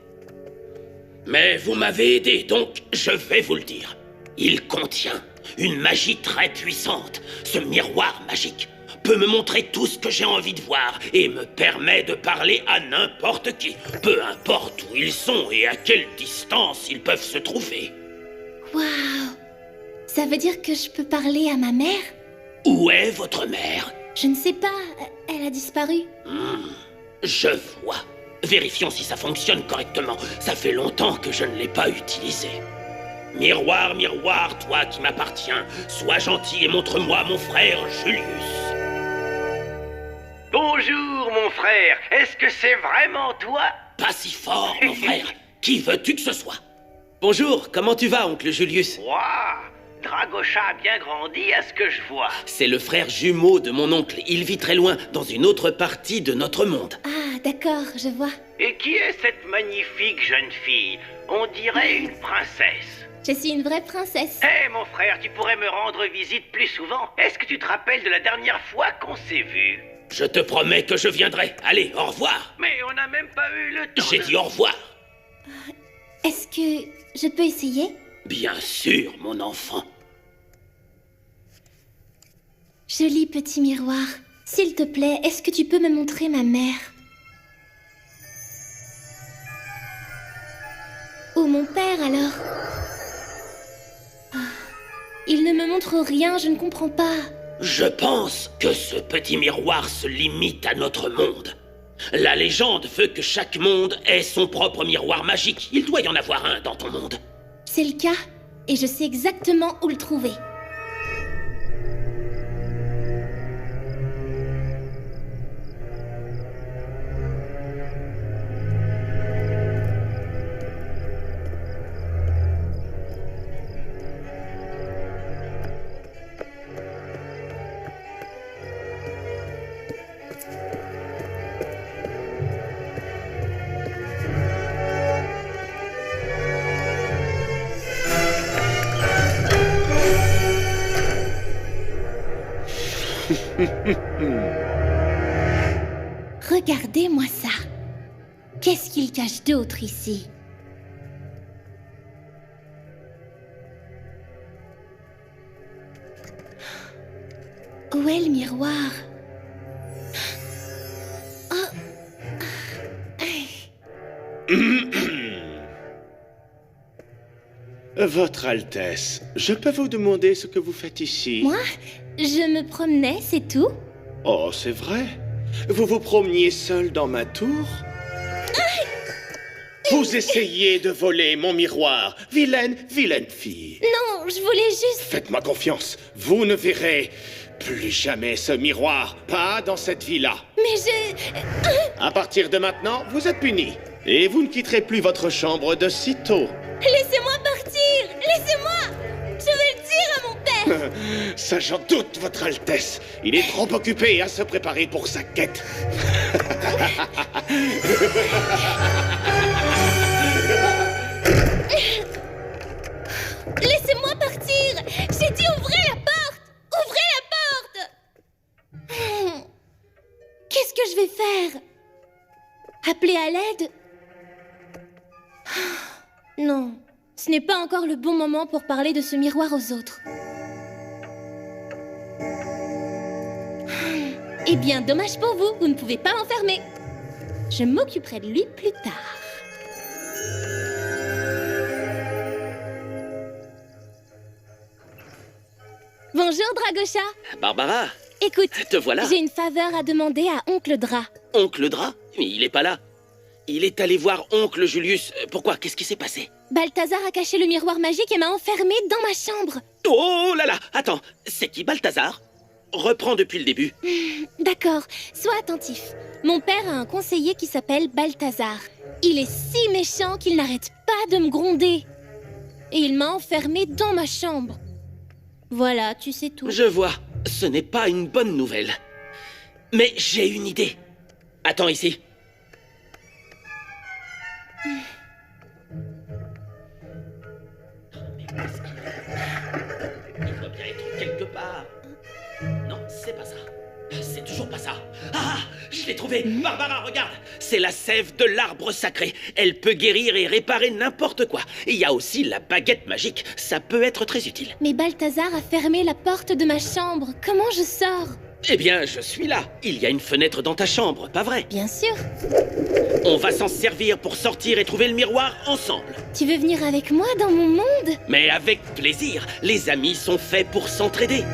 Speaker 8: Mais vous m'avez aidé, donc je vais vous le dire. Il contient une magie très puissante. Ce miroir magique peut me montrer tout ce que j'ai envie de voir et me permet de parler à n'importe qui, peu importe où ils sont et à quelle distance ils peuvent se trouver.
Speaker 2: Waouh! Ça veut dire que je peux parler à ma mère?
Speaker 8: Où est votre mère?
Speaker 2: Je ne sais pas, elle a disparu.
Speaker 8: Je vois. Vérifions si ça fonctionne correctement. Ça fait longtemps que je ne l'ai pas utilisé. Miroir, miroir, toi qui m'appartiens, sois gentil et montre-moi mon frère Julius.
Speaker 9: Bonjour, mon frère. Est-ce que c'est vraiment toi?
Speaker 8: Pas si fort, mon frère. Qui veux-tu que ce soit?
Speaker 10: Bonjour, comment tu vas, oncle Julius?
Speaker 9: Waouh! Dragosha a bien grandi à ce que je vois.
Speaker 10: C'est le frère jumeau de mon oncle. Il vit très loin, dans une autre partie de notre monde.
Speaker 2: Ah, d'accord, je vois.
Speaker 9: Et qui est cette magnifique jeune fille? On dirait une princesse.
Speaker 2: Je suis une vraie princesse.
Speaker 9: Hé, mon frère, tu pourrais me rendre visite plus souvent? Est-ce que tu te rappelles de la dernière fois qu'on s'est vus?
Speaker 8: Je te promets que je viendrai. Allez, au revoir.
Speaker 9: Mais on n'a même pas eu le temps.
Speaker 8: J'ai dit au revoir.
Speaker 2: Est-ce que je peux essayer?
Speaker 8: Bien sûr, mon enfant.
Speaker 2: Joli petit miroir. S'il te plaît, est-ce que tu peux me montrer ma mère? Ou mon père, alors? Ah, il ne me montre rien, je ne comprends pas.
Speaker 8: Je pense que ce petit miroir se limite à notre monde. La légende veut que chaque monde ait son propre miroir magique. Il doit y en avoir un dans ton monde.
Speaker 2: C'est le cas, et je sais exactement où le trouver. Regardez-moi ça. Qu'est-ce qu'il cache d'autre ici? Où est le miroir?
Speaker 3: Votre Altesse, je peux vous demander ce que vous faites ici?
Speaker 2: Moi? Je me promenais, c'est tout?
Speaker 3: Oh, c'est vrai? Vous vous promeniez seul dans ma tour? Vous essayez de voler mon miroir. Vilaine, vilaine fille.
Speaker 2: Non, je voulais juste...
Speaker 3: Faites-moi confiance. Vous ne verrez plus jamais ce miroir. Pas dans cette vie-là.
Speaker 2: Mais je...
Speaker 3: À partir de maintenant, vous êtes puni. Et vous ne quitterez plus votre chambre de sitôt.
Speaker 2: Laissez-moi partir! Laissez-moi! Je vais le dire à mon père!
Speaker 3: Ça, j'en doute, Votre Altesse. Il est trop occupé à se préparer pour sa quête.
Speaker 2: Laissez-moi partir! J'ai dit ouvrez la porte! Ouvrez la porte! Qu'est-ce que je vais faire? Appeler à l'aide? Non, ce n'est pas encore le bon moment pour parler de ce miroir aux autres. Eh bien, dommage pour vous, vous ne pouvez pas l'enfermer. Je m'occuperai de lui plus tard. Bonjour, Dragosha.
Speaker 10: Barbara,
Speaker 2: Écoute,
Speaker 10: te voilà.
Speaker 2: j'ai une faveur à demander à Oncle Dra.
Speaker 10: Oncle Dra? Mais il est pas là. Il est allé voir Oncle Julius. Pourquoi? Qu'est-ce qui s'est passé?
Speaker 2: Balthazar a caché le miroir magique et m'a enfermée dans ma chambre.
Speaker 10: Oh là là! Attends, c'est qui Balthazar? Reprends depuis le début.
Speaker 2: D'accord, sois attentif. Mon père a un conseiller qui s'appelle Balthazar. Il est si méchant qu'il n'arrête pas de me gronder. Et il m'a enfermée dans ma chambre. Voilà, tu sais tout.
Speaker 10: Je vois. Ce n'est pas une bonne nouvelle. Mais j'ai une idée. Attends ici. Mais où est-ce qu'il est? Il doit bien être quelque part. Non, c'est pas ça. C'est toujours pas ça. Ah, je l'ai trouvé. Barbara, regarde. C'est la sève de l'arbre sacré. Elle peut guérir et réparer n'importe quoi. Il y a aussi la baguette magique. Ça peut être très utile.
Speaker 2: Mais Balthazar a fermé la porte de ma chambre. Comment je sors?
Speaker 10: Eh bien, je suis là. Il y a une fenêtre dans ta chambre, pas vrai?
Speaker 2: Bien sûr.
Speaker 10: On va s'en servir pour sortir et trouver le miroir ensemble.
Speaker 2: Tu veux venir avec moi dans mon monde?
Speaker 10: Mais avec plaisir. Les amis sont faits pour s'entraider.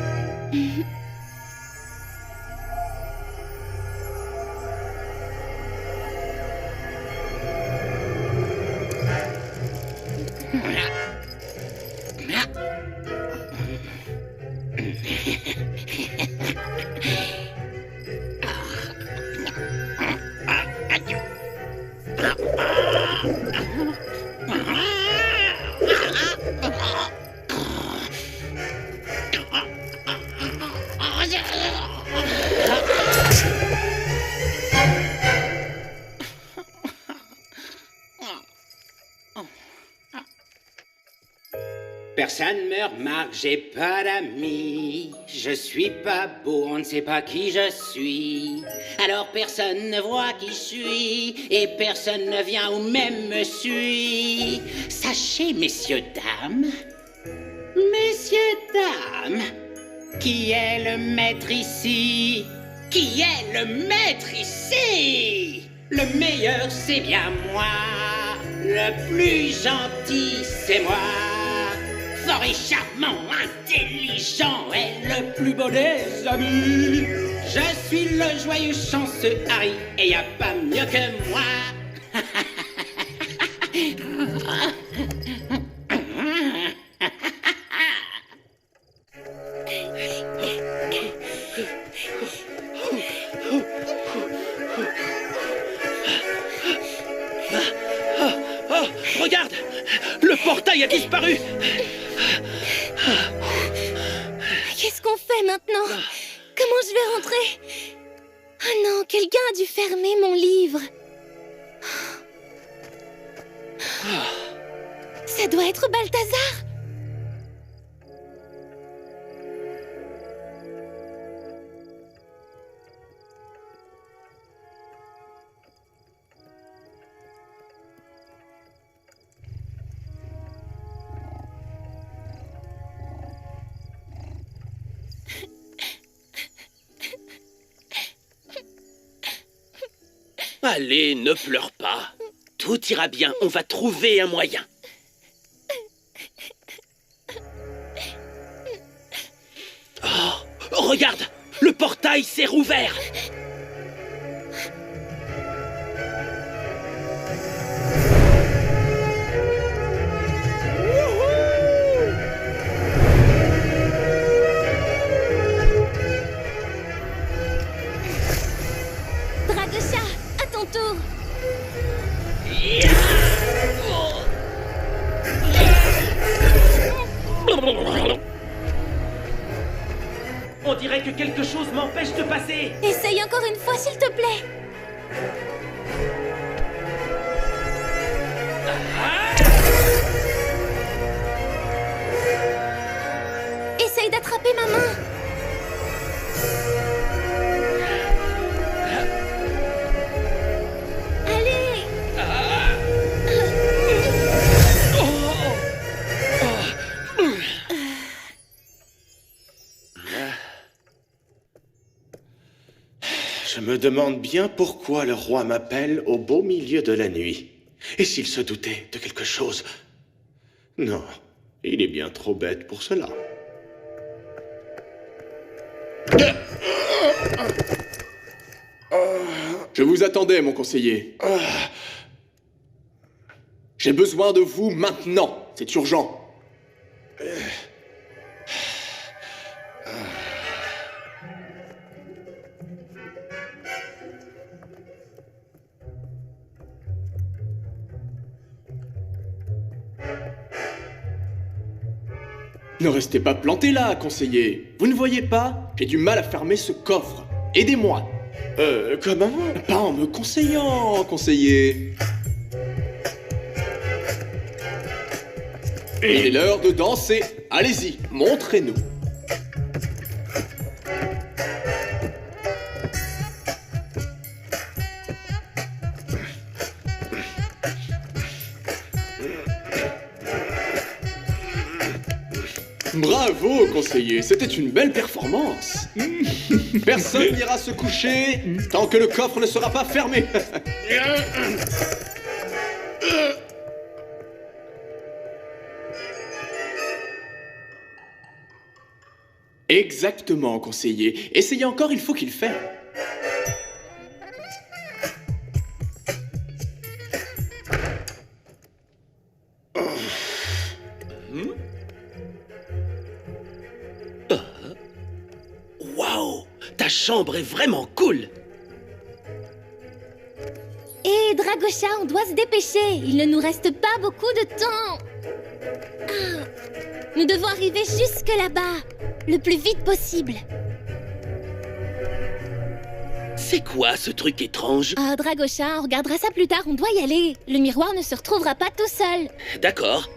Speaker 11: Personne me remarque, j'ai pas d'amis. Je suis pas beau, on ne sait pas qui je suis. Alors personne ne voit qui je suis, et personne ne vient ou même me suit. Sachez, messieurs, dames, qui est le maître ici? Qui est le maître ici? Le meilleur, c'est bien moi. Le plus gentil, c'est moi. Fort et charmant, intelligent et le plus beau des amis. Je suis le joyeux chanceux Harry et y a pas mieux que moi.
Speaker 10: Regarde! Le portail a disparu!
Speaker 2: Qu'est-ce qu'on fait maintenant? Comment je vais rentrer? Oh non, quelqu'un a dû fermer mon livre. Ça doit être Balthazar.
Speaker 10: Allez, ne pleure pas. Tout ira bien, on va trouver un moyen. Oh, regarde, le portail s'est rouvert.
Speaker 2: Dragosha, à ton tour.
Speaker 10: On dirait que quelque chose m'empêche de passer.
Speaker 2: Essaye encore une fois, s'il te plaît. ma main. Allez.
Speaker 3: Je me demande bien pourquoi le roi m'appelle au beau milieu de la nuit. Et s'il se doutait de quelque chose? Non, il est bien trop bête pour cela.
Speaker 5: Je vous attendais, mon conseiller. J'ai besoin de vous maintenant. C'est urgent. Ne restez pas planté là, conseiller. Vous ne voyez pas? J'ai du mal à fermer ce coffre. Aidez-moi.
Speaker 3: Comment?
Speaker 5: Pas en me conseillant, conseiller. Il est l'heure de danser. Allez-y, montrez-nous. Bravo, conseiller, c'était une belle performance. Personne n'ira se coucher tant que le coffre ne sera pas fermé. Exactement, conseiller. Essayez encore, il faut qu'il ferme.
Speaker 8: Waouh, ta chambre est vraiment cool.
Speaker 2: Hé, Dragosha, on doit se dépêcher. Il ne nous reste pas beaucoup de temps. Nous devons arriver jusque là-bas, le plus vite possible.
Speaker 8: C'est quoi ce truc étrange?
Speaker 2: Ah, Dragosha, on regardera ça plus tard, on doit y aller. Le miroir ne se retrouvera pas tout seul.
Speaker 8: D'accord.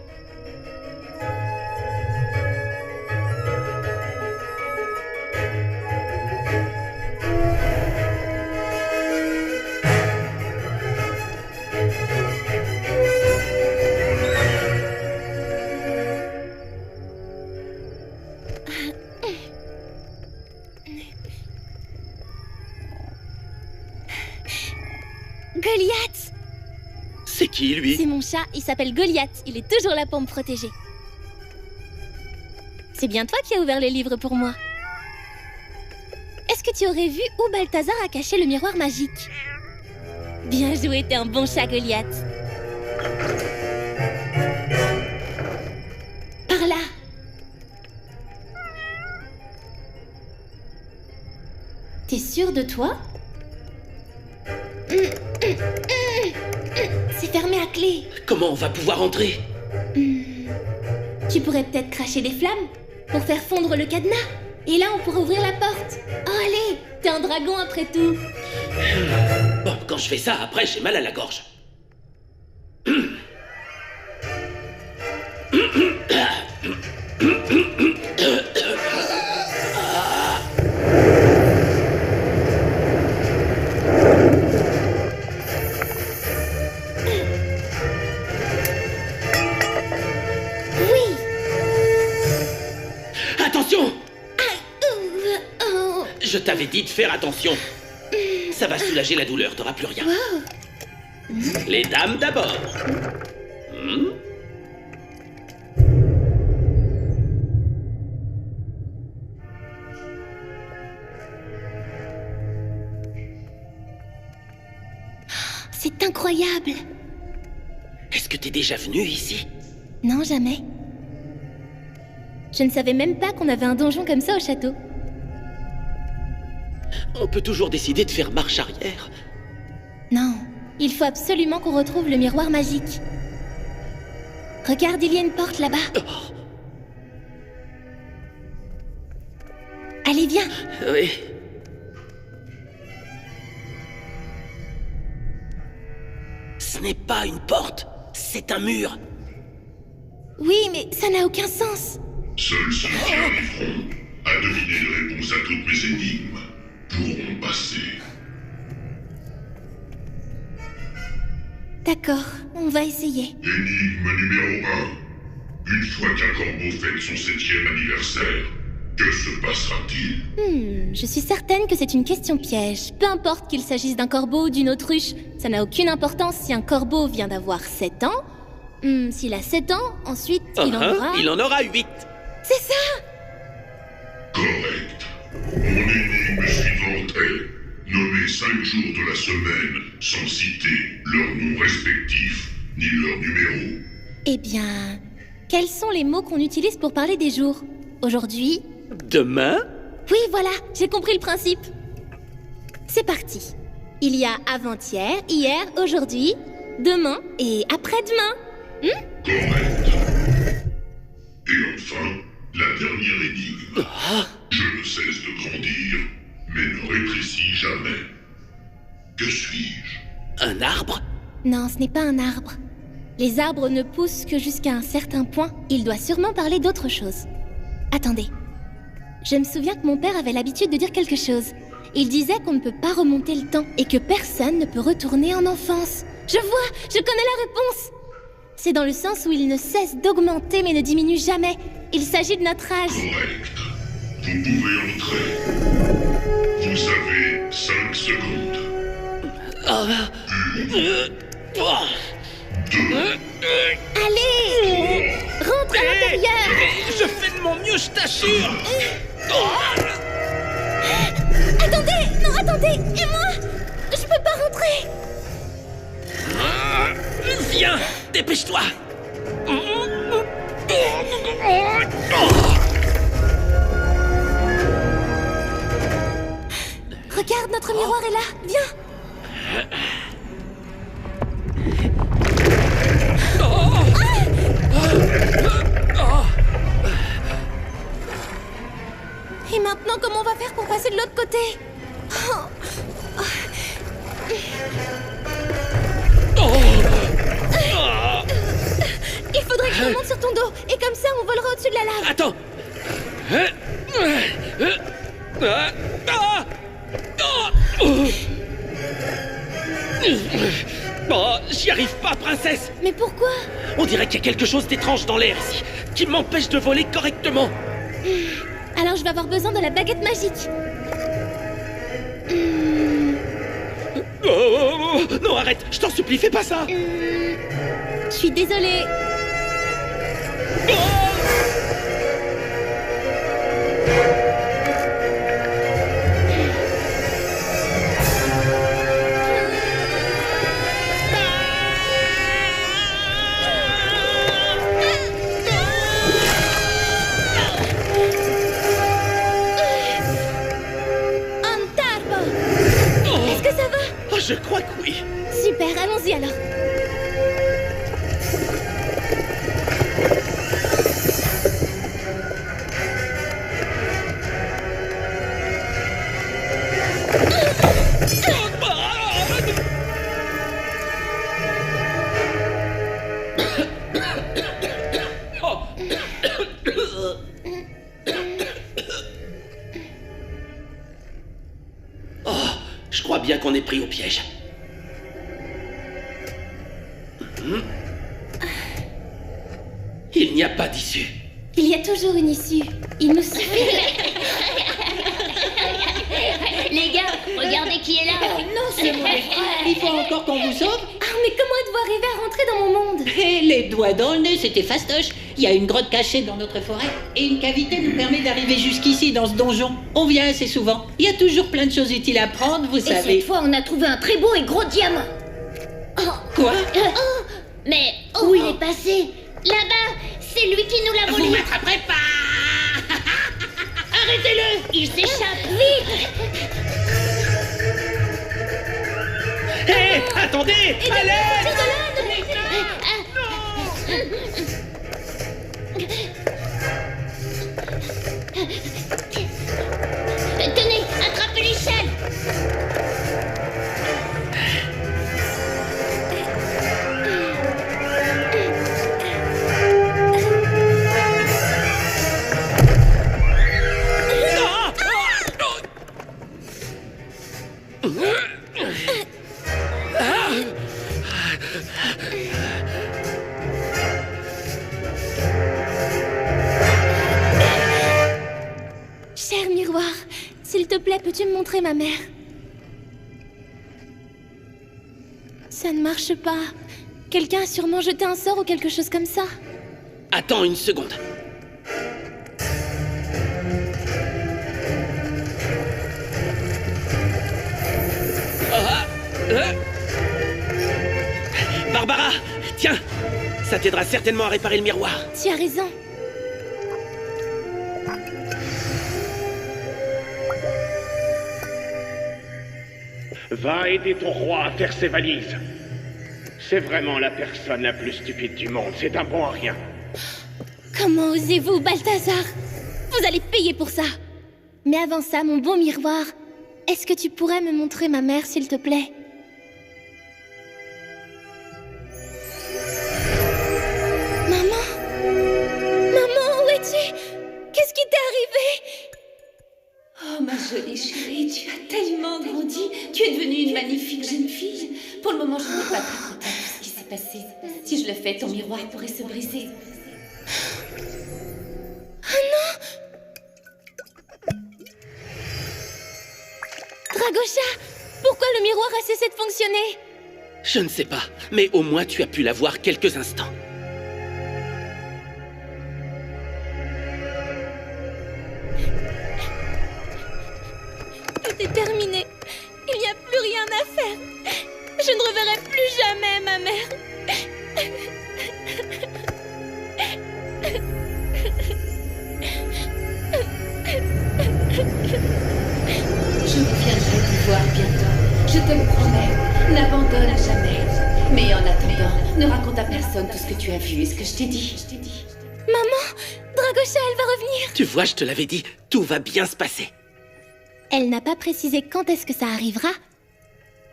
Speaker 2: Goliath!
Speaker 8: C'est qui, lui?
Speaker 2: C'est mon chat, il s'appelle Goliath. Il est toujours là pour me protéger. C'est bien toi qui as ouvert les livres pour moi. Est-ce que tu aurais vu où Balthazar a caché le miroir magique? Bien joué, t'es un bon chat, Goliath. Par là. T'es sûr de toi? C'est fermé à clé.
Speaker 8: Comment on va pouvoir entrer?
Speaker 2: Tu pourrais peut-être cracher des flammes pour faire fondre le cadenas. Et là, on pourrait ouvrir la porte. Oh, allez, t'es un dragon après tout.
Speaker 8: Bon, quand je fais ça, après, j'ai mal à la gorge. Attention! Je t'avais dit de faire attention. Ça va soulager la douleur, t'auras plus rien. Les dames d'abord.
Speaker 2: C'est incroyable.
Speaker 8: Est-ce que t'es déjà venu ici?
Speaker 2: Non, jamais. Je ne savais même pas qu'on avait un donjon comme ça au château.
Speaker 8: On peut toujours décider de faire marche arrière.
Speaker 2: Non, il faut absolument qu'on retrouve le miroir magique. Regarde, il y a une porte là-bas.
Speaker 8: Oh.
Speaker 2: Allez, viens.
Speaker 8: Oui. Ce n'est pas une porte, c'est un mur.
Speaker 2: Oui, mais ça n'a aucun sens.
Speaker 12: Seuls ceux qui arriveront à deviner les réponses à toutes mes énigmes pourront passer.
Speaker 2: D'accord, on va essayer.
Speaker 12: Énigme numéro 1. Une fois qu'un corbeau fête son 7e anniversaire, que se passera-t-il?
Speaker 2: Je suis certaine que c'est une question piège. Peu importe qu'il s'agisse d'un corbeau ou d'une autruche, ça n'a aucune importance si un corbeau vient d'avoir 7 ans. S'il a 7 ans, ensuite
Speaker 10: il en aura 8.
Speaker 2: C'est ça!
Speaker 12: Correct. Mon énigme suivante est: nommer 5 jours de la semaine sans citer leurs noms respectifs ni leur numéro.
Speaker 2: Eh bien, quels sont les mots qu'on utilise pour parler des jours? Aujourd'hui?
Speaker 10: Demain?
Speaker 2: Oui, voilà, j'ai compris le principe. C'est parti. Il y a avant-hier, hier, aujourd'hui, demain et après-demain.
Speaker 12: Correct. Et enfin, la dernière énigme. Je ne cesse de grandir, mais ne rétrécis jamais. Que suis-je?
Speaker 10: Un arbre?
Speaker 2: Non, ce n'est pas un arbre. Les arbres ne poussent que jusqu'à un certain point. Il doit sûrement parler d'autre chose. Attendez. Je me souviens que mon père avait l'habitude de dire quelque chose. Il disait qu'on ne peut pas remonter le temps et que personne ne peut retourner en enfance. Je vois, je connais la réponse. C'est dans le sens où il ne cesse d'augmenter mais ne diminue jamais. Il s'agit de notre âge.
Speaker 12: Correct. Vous pouvez entrer. Vous avez 5 secondes. 2.
Speaker 2: Allez! Rentre à l'intérieur!
Speaker 10: Je fais de mon mieux, je t'assure!
Speaker 2: Attendez! Non, attendez! Et moi? Je peux pas rentrer!
Speaker 10: Viens! Dépêche-toi!
Speaker 2: Regarde, notre miroir est là! Viens! Et maintenant, comment on va faire pour passer de l'autre côté? Il faudrait que je monte sur ton dos, et comme ça, on volera au-dessus de la lave.
Speaker 10: Attends! Oh, j'y arrive pas, princesse!
Speaker 2: Mais pourquoi?
Speaker 10: On dirait qu'il y a quelque chose d'étrange dans l'air ici, qui m'empêche de voler correctement.
Speaker 2: Alors je vais avoir besoin de la baguette magique.
Speaker 10: Oh, non, arrête, je t'en supplie, fais pas ça.
Speaker 2: Je suis désolée.
Speaker 10: Je crois que oui.
Speaker 2: Super, allons-y alors.
Speaker 10: Je crois bien qu'on est pris au piège. Il n'y a pas d'issue.
Speaker 2: Il y a toujours une issue. Il nous suffit.
Speaker 7: Les gars, regardez qui est là.
Speaker 6: Non, c'est mon frère. Il faut encore qu'on vous sauve.
Speaker 2: Ah, mais comment êtes-vous arrivé à rentrer dans mon monde?
Speaker 6: Et les doigts dans le nez, c'était fastoche. Il y a une grotte cachée dans notre forêt et une cavité nous permet d'arriver jusqu'ici dans ce donjon. On vient assez souvent. Il y a toujours plein de choses utiles à prendre, vous savez.
Speaker 7: Et cette fois, on a trouvé un très beau et gros diamant.
Speaker 6: Quoi?
Speaker 7: Mais où il est passé? Là-bas, c'est lui qui nous l'a volé.
Speaker 11: Vous m'attraperez pas.
Speaker 7: Arrêtez-le, il s'échappe, vite.
Speaker 10: Hé, attendez, à l'aide!
Speaker 7: Tenez, attrapez l'échelle.
Speaker 2: S'il te plaît, peux-tu me montrer ma mère? Ça ne marche pas. Quelqu'un a sûrement jeté un sort ou quelque chose comme ça.
Speaker 10: Attends une seconde. Barbara, tiens, ça t'aidera certainement à réparer le miroir.
Speaker 2: Tu as raison.
Speaker 3: Va aider ton roi à faire ses valises. C'est vraiment la personne la plus stupide du monde. C'est un bon à rien.
Speaker 2: Comment osez-vous, Balthazar? Vous allez payer pour ça. Mais avant ça, mon bon miroir, est-ce que tu pourrais me montrer ma mère, s'il te plaît? Maman? Maman, où es-tu? Qu'est-ce qui t'est arrivé?
Speaker 13: Oh, ma jolie chérie, tu as tellement grandi. Tu es devenue une magnifique jeune fille. Pour le moment, je ne peux pas te raconter tout ce qui s'est passé. Si je le fais, ton miroir pourrait se briser.
Speaker 2: Oh non! Dragosha, pourquoi le miroir a cessé de fonctionner?
Speaker 10: Je ne sais pas, mais au moins tu as pu la voir quelques instants.
Speaker 2: Tout est terminé. Il n'y a plus rien à faire. Je ne reverrai plus jamais ma mère.
Speaker 13: Je reviendrai te voir bientôt. Je te le promets. N'abandonne jamais. Mais en attendant, ne raconte à personne tout ce que tu as vu et ce que je t'ai dit.
Speaker 2: Maman, Dragosha, elle va revenir.
Speaker 10: Tu vois, je te l'avais dit, tout va bien se passer.
Speaker 2: Elle n'a pas précisé quand est-ce que ça arrivera.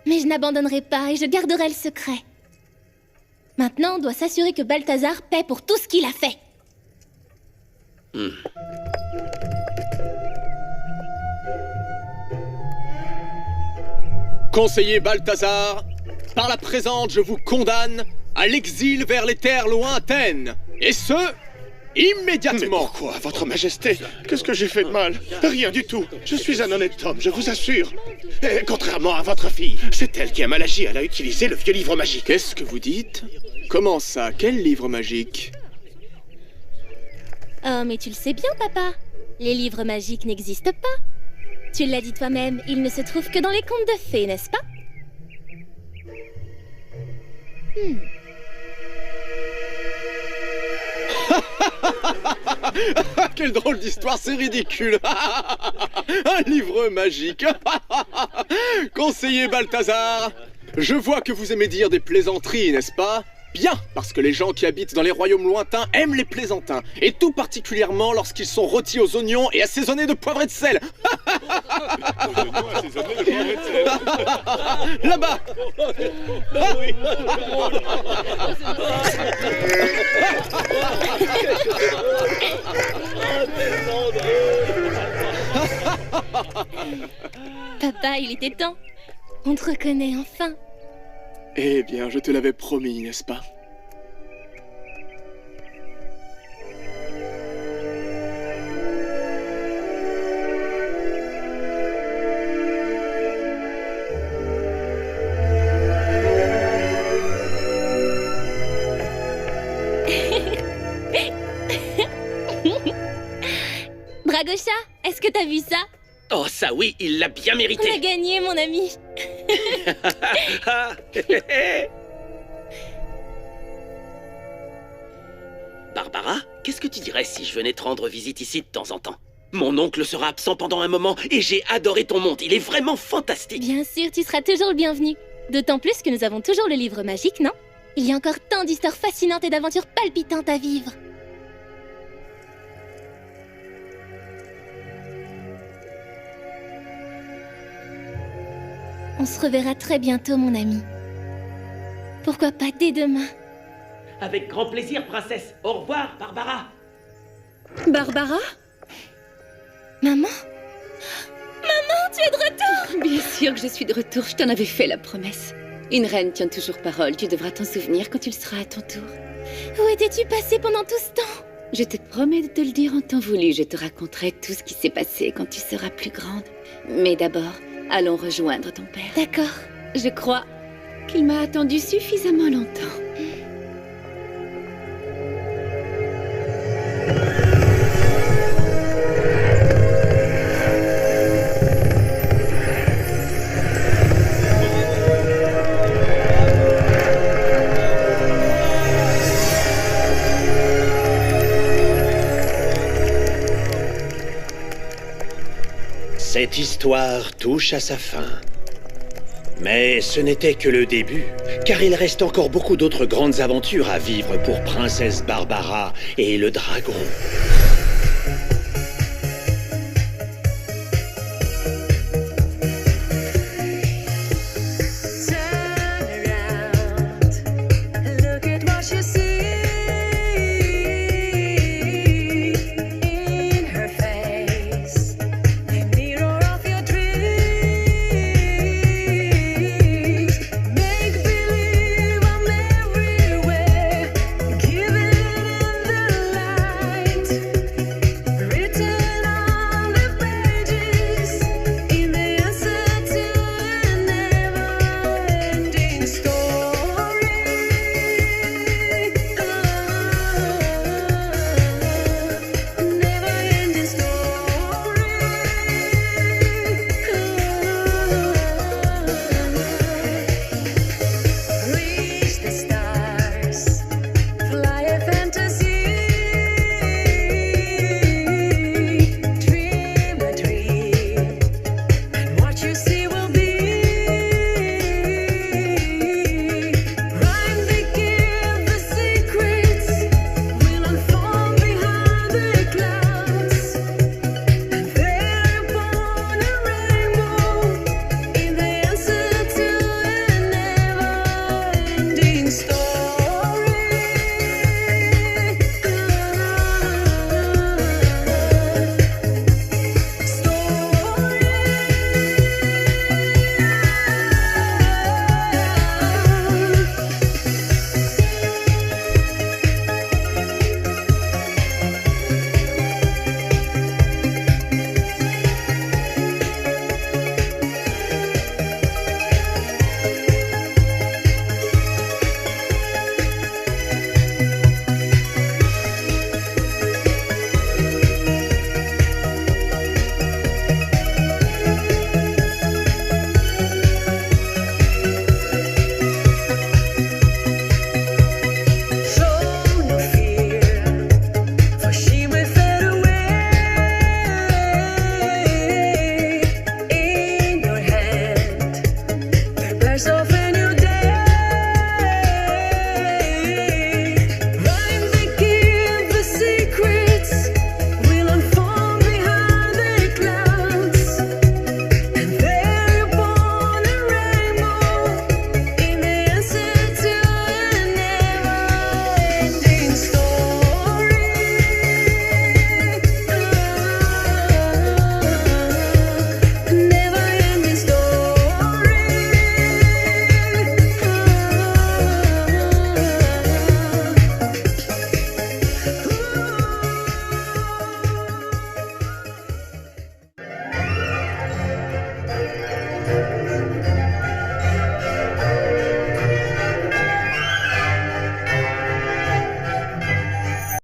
Speaker 2: Mais je n'abandonnerai pas et je garderai le secret. Maintenant, on doit s'assurer que Balthazar paie pour tout ce qu'il a fait.
Speaker 5: Conseiller Balthazar, par la présente, je vous condamne à l'exil vers les terres lointaines. Et ce, immédiatement.
Speaker 3: Mais pourquoi, votre majesté? Qu'est-ce que j'ai fait de mal? Rien du tout. Je suis un honnête homme, je vous assure. Et contrairement à votre fille, c'est elle qui a mal agi. Elle a utilisé le vieux livre magique.
Speaker 5: Qu'est-ce que vous dites? Comment ça? Quel livre magique?
Speaker 2: Oh, mais tu le sais bien, papa. Les livres magiques n'existent pas. Tu l'as dit toi-même, ils ne se trouvent que dans les contes de fées, n'est-ce pas?
Speaker 5: Quelle drôle d'histoire, c'est ridicule. Un livre magique. Conseiller Balthazar, je vois que vous aimez dire des plaisanteries, n'est-ce pas? Bien, parce que les gens qui habitent dans les royaumes lointains aiment les plaisantins, et tout particulièrement lorsqu'ils sont rôtis aux oignons et assaisonnés de poivre et de sel. Là-bas.
Speaker 2: Papa, il était temps. On te reconnaît enfin.
Speaker 5: Eh bien, je te l'avais promis, n'est-ce pas?
Speaker 2: Dragosha, est-ce que t'as vu ça?
Speaker 10: Oh ça oui, il l'a bien mérité.
Speaker 2: On a gagné, mon ami.
Speaker 10: Barbara, qu'est-ce que tu dirais si je venais te rendre visite ici de temps en temps? Mon oncle sera absent pendant un moment et j'ai adoré ton monde, il est vraiment fantastique.
Speaker 2: Bien sûr, tu seras toujours le bienvenu. D'autant plus que nous avons toujours le livre magique, non? Il y a encore tant d'histoires fascinantes et d'aventures palpitantes à vivre. On se reverra très bientôt, mon ami. Pourquoi pas dès demain?
Speaker 10: Avec grand plaisir, princesse. Au revoir, Barbara.
Speaker 13: Barbara?
Speaker 2: Maman? Maman, tu es de retour?
Speaker 13: Bien sûr que je suis de retour, je t'en avais fait la promesse. Une reine tient toujours parole, tu devras t'en souvenir quand tu le seras à ton tour.
Speaker 2: Où étais-tu passé pendant tout ce temps?
Speaker 13: Je te promets de te le dire en temps voulu. Je te raconterai tout ce qui s'est passé quand tu seras plus grande. Mais d'abord, allons rejoindre ton père.
Speaker 2: D'accord.
Speaker 13: Je crois qu'il m'a attendu suffisamment longtemps.
Speaker 1: Cette histoire touche à sa fin. Mais ce n'était que le début, car il reste encore beaucoup d'autres grandes aventures à vivre pour Princesse Barbara et le dragon.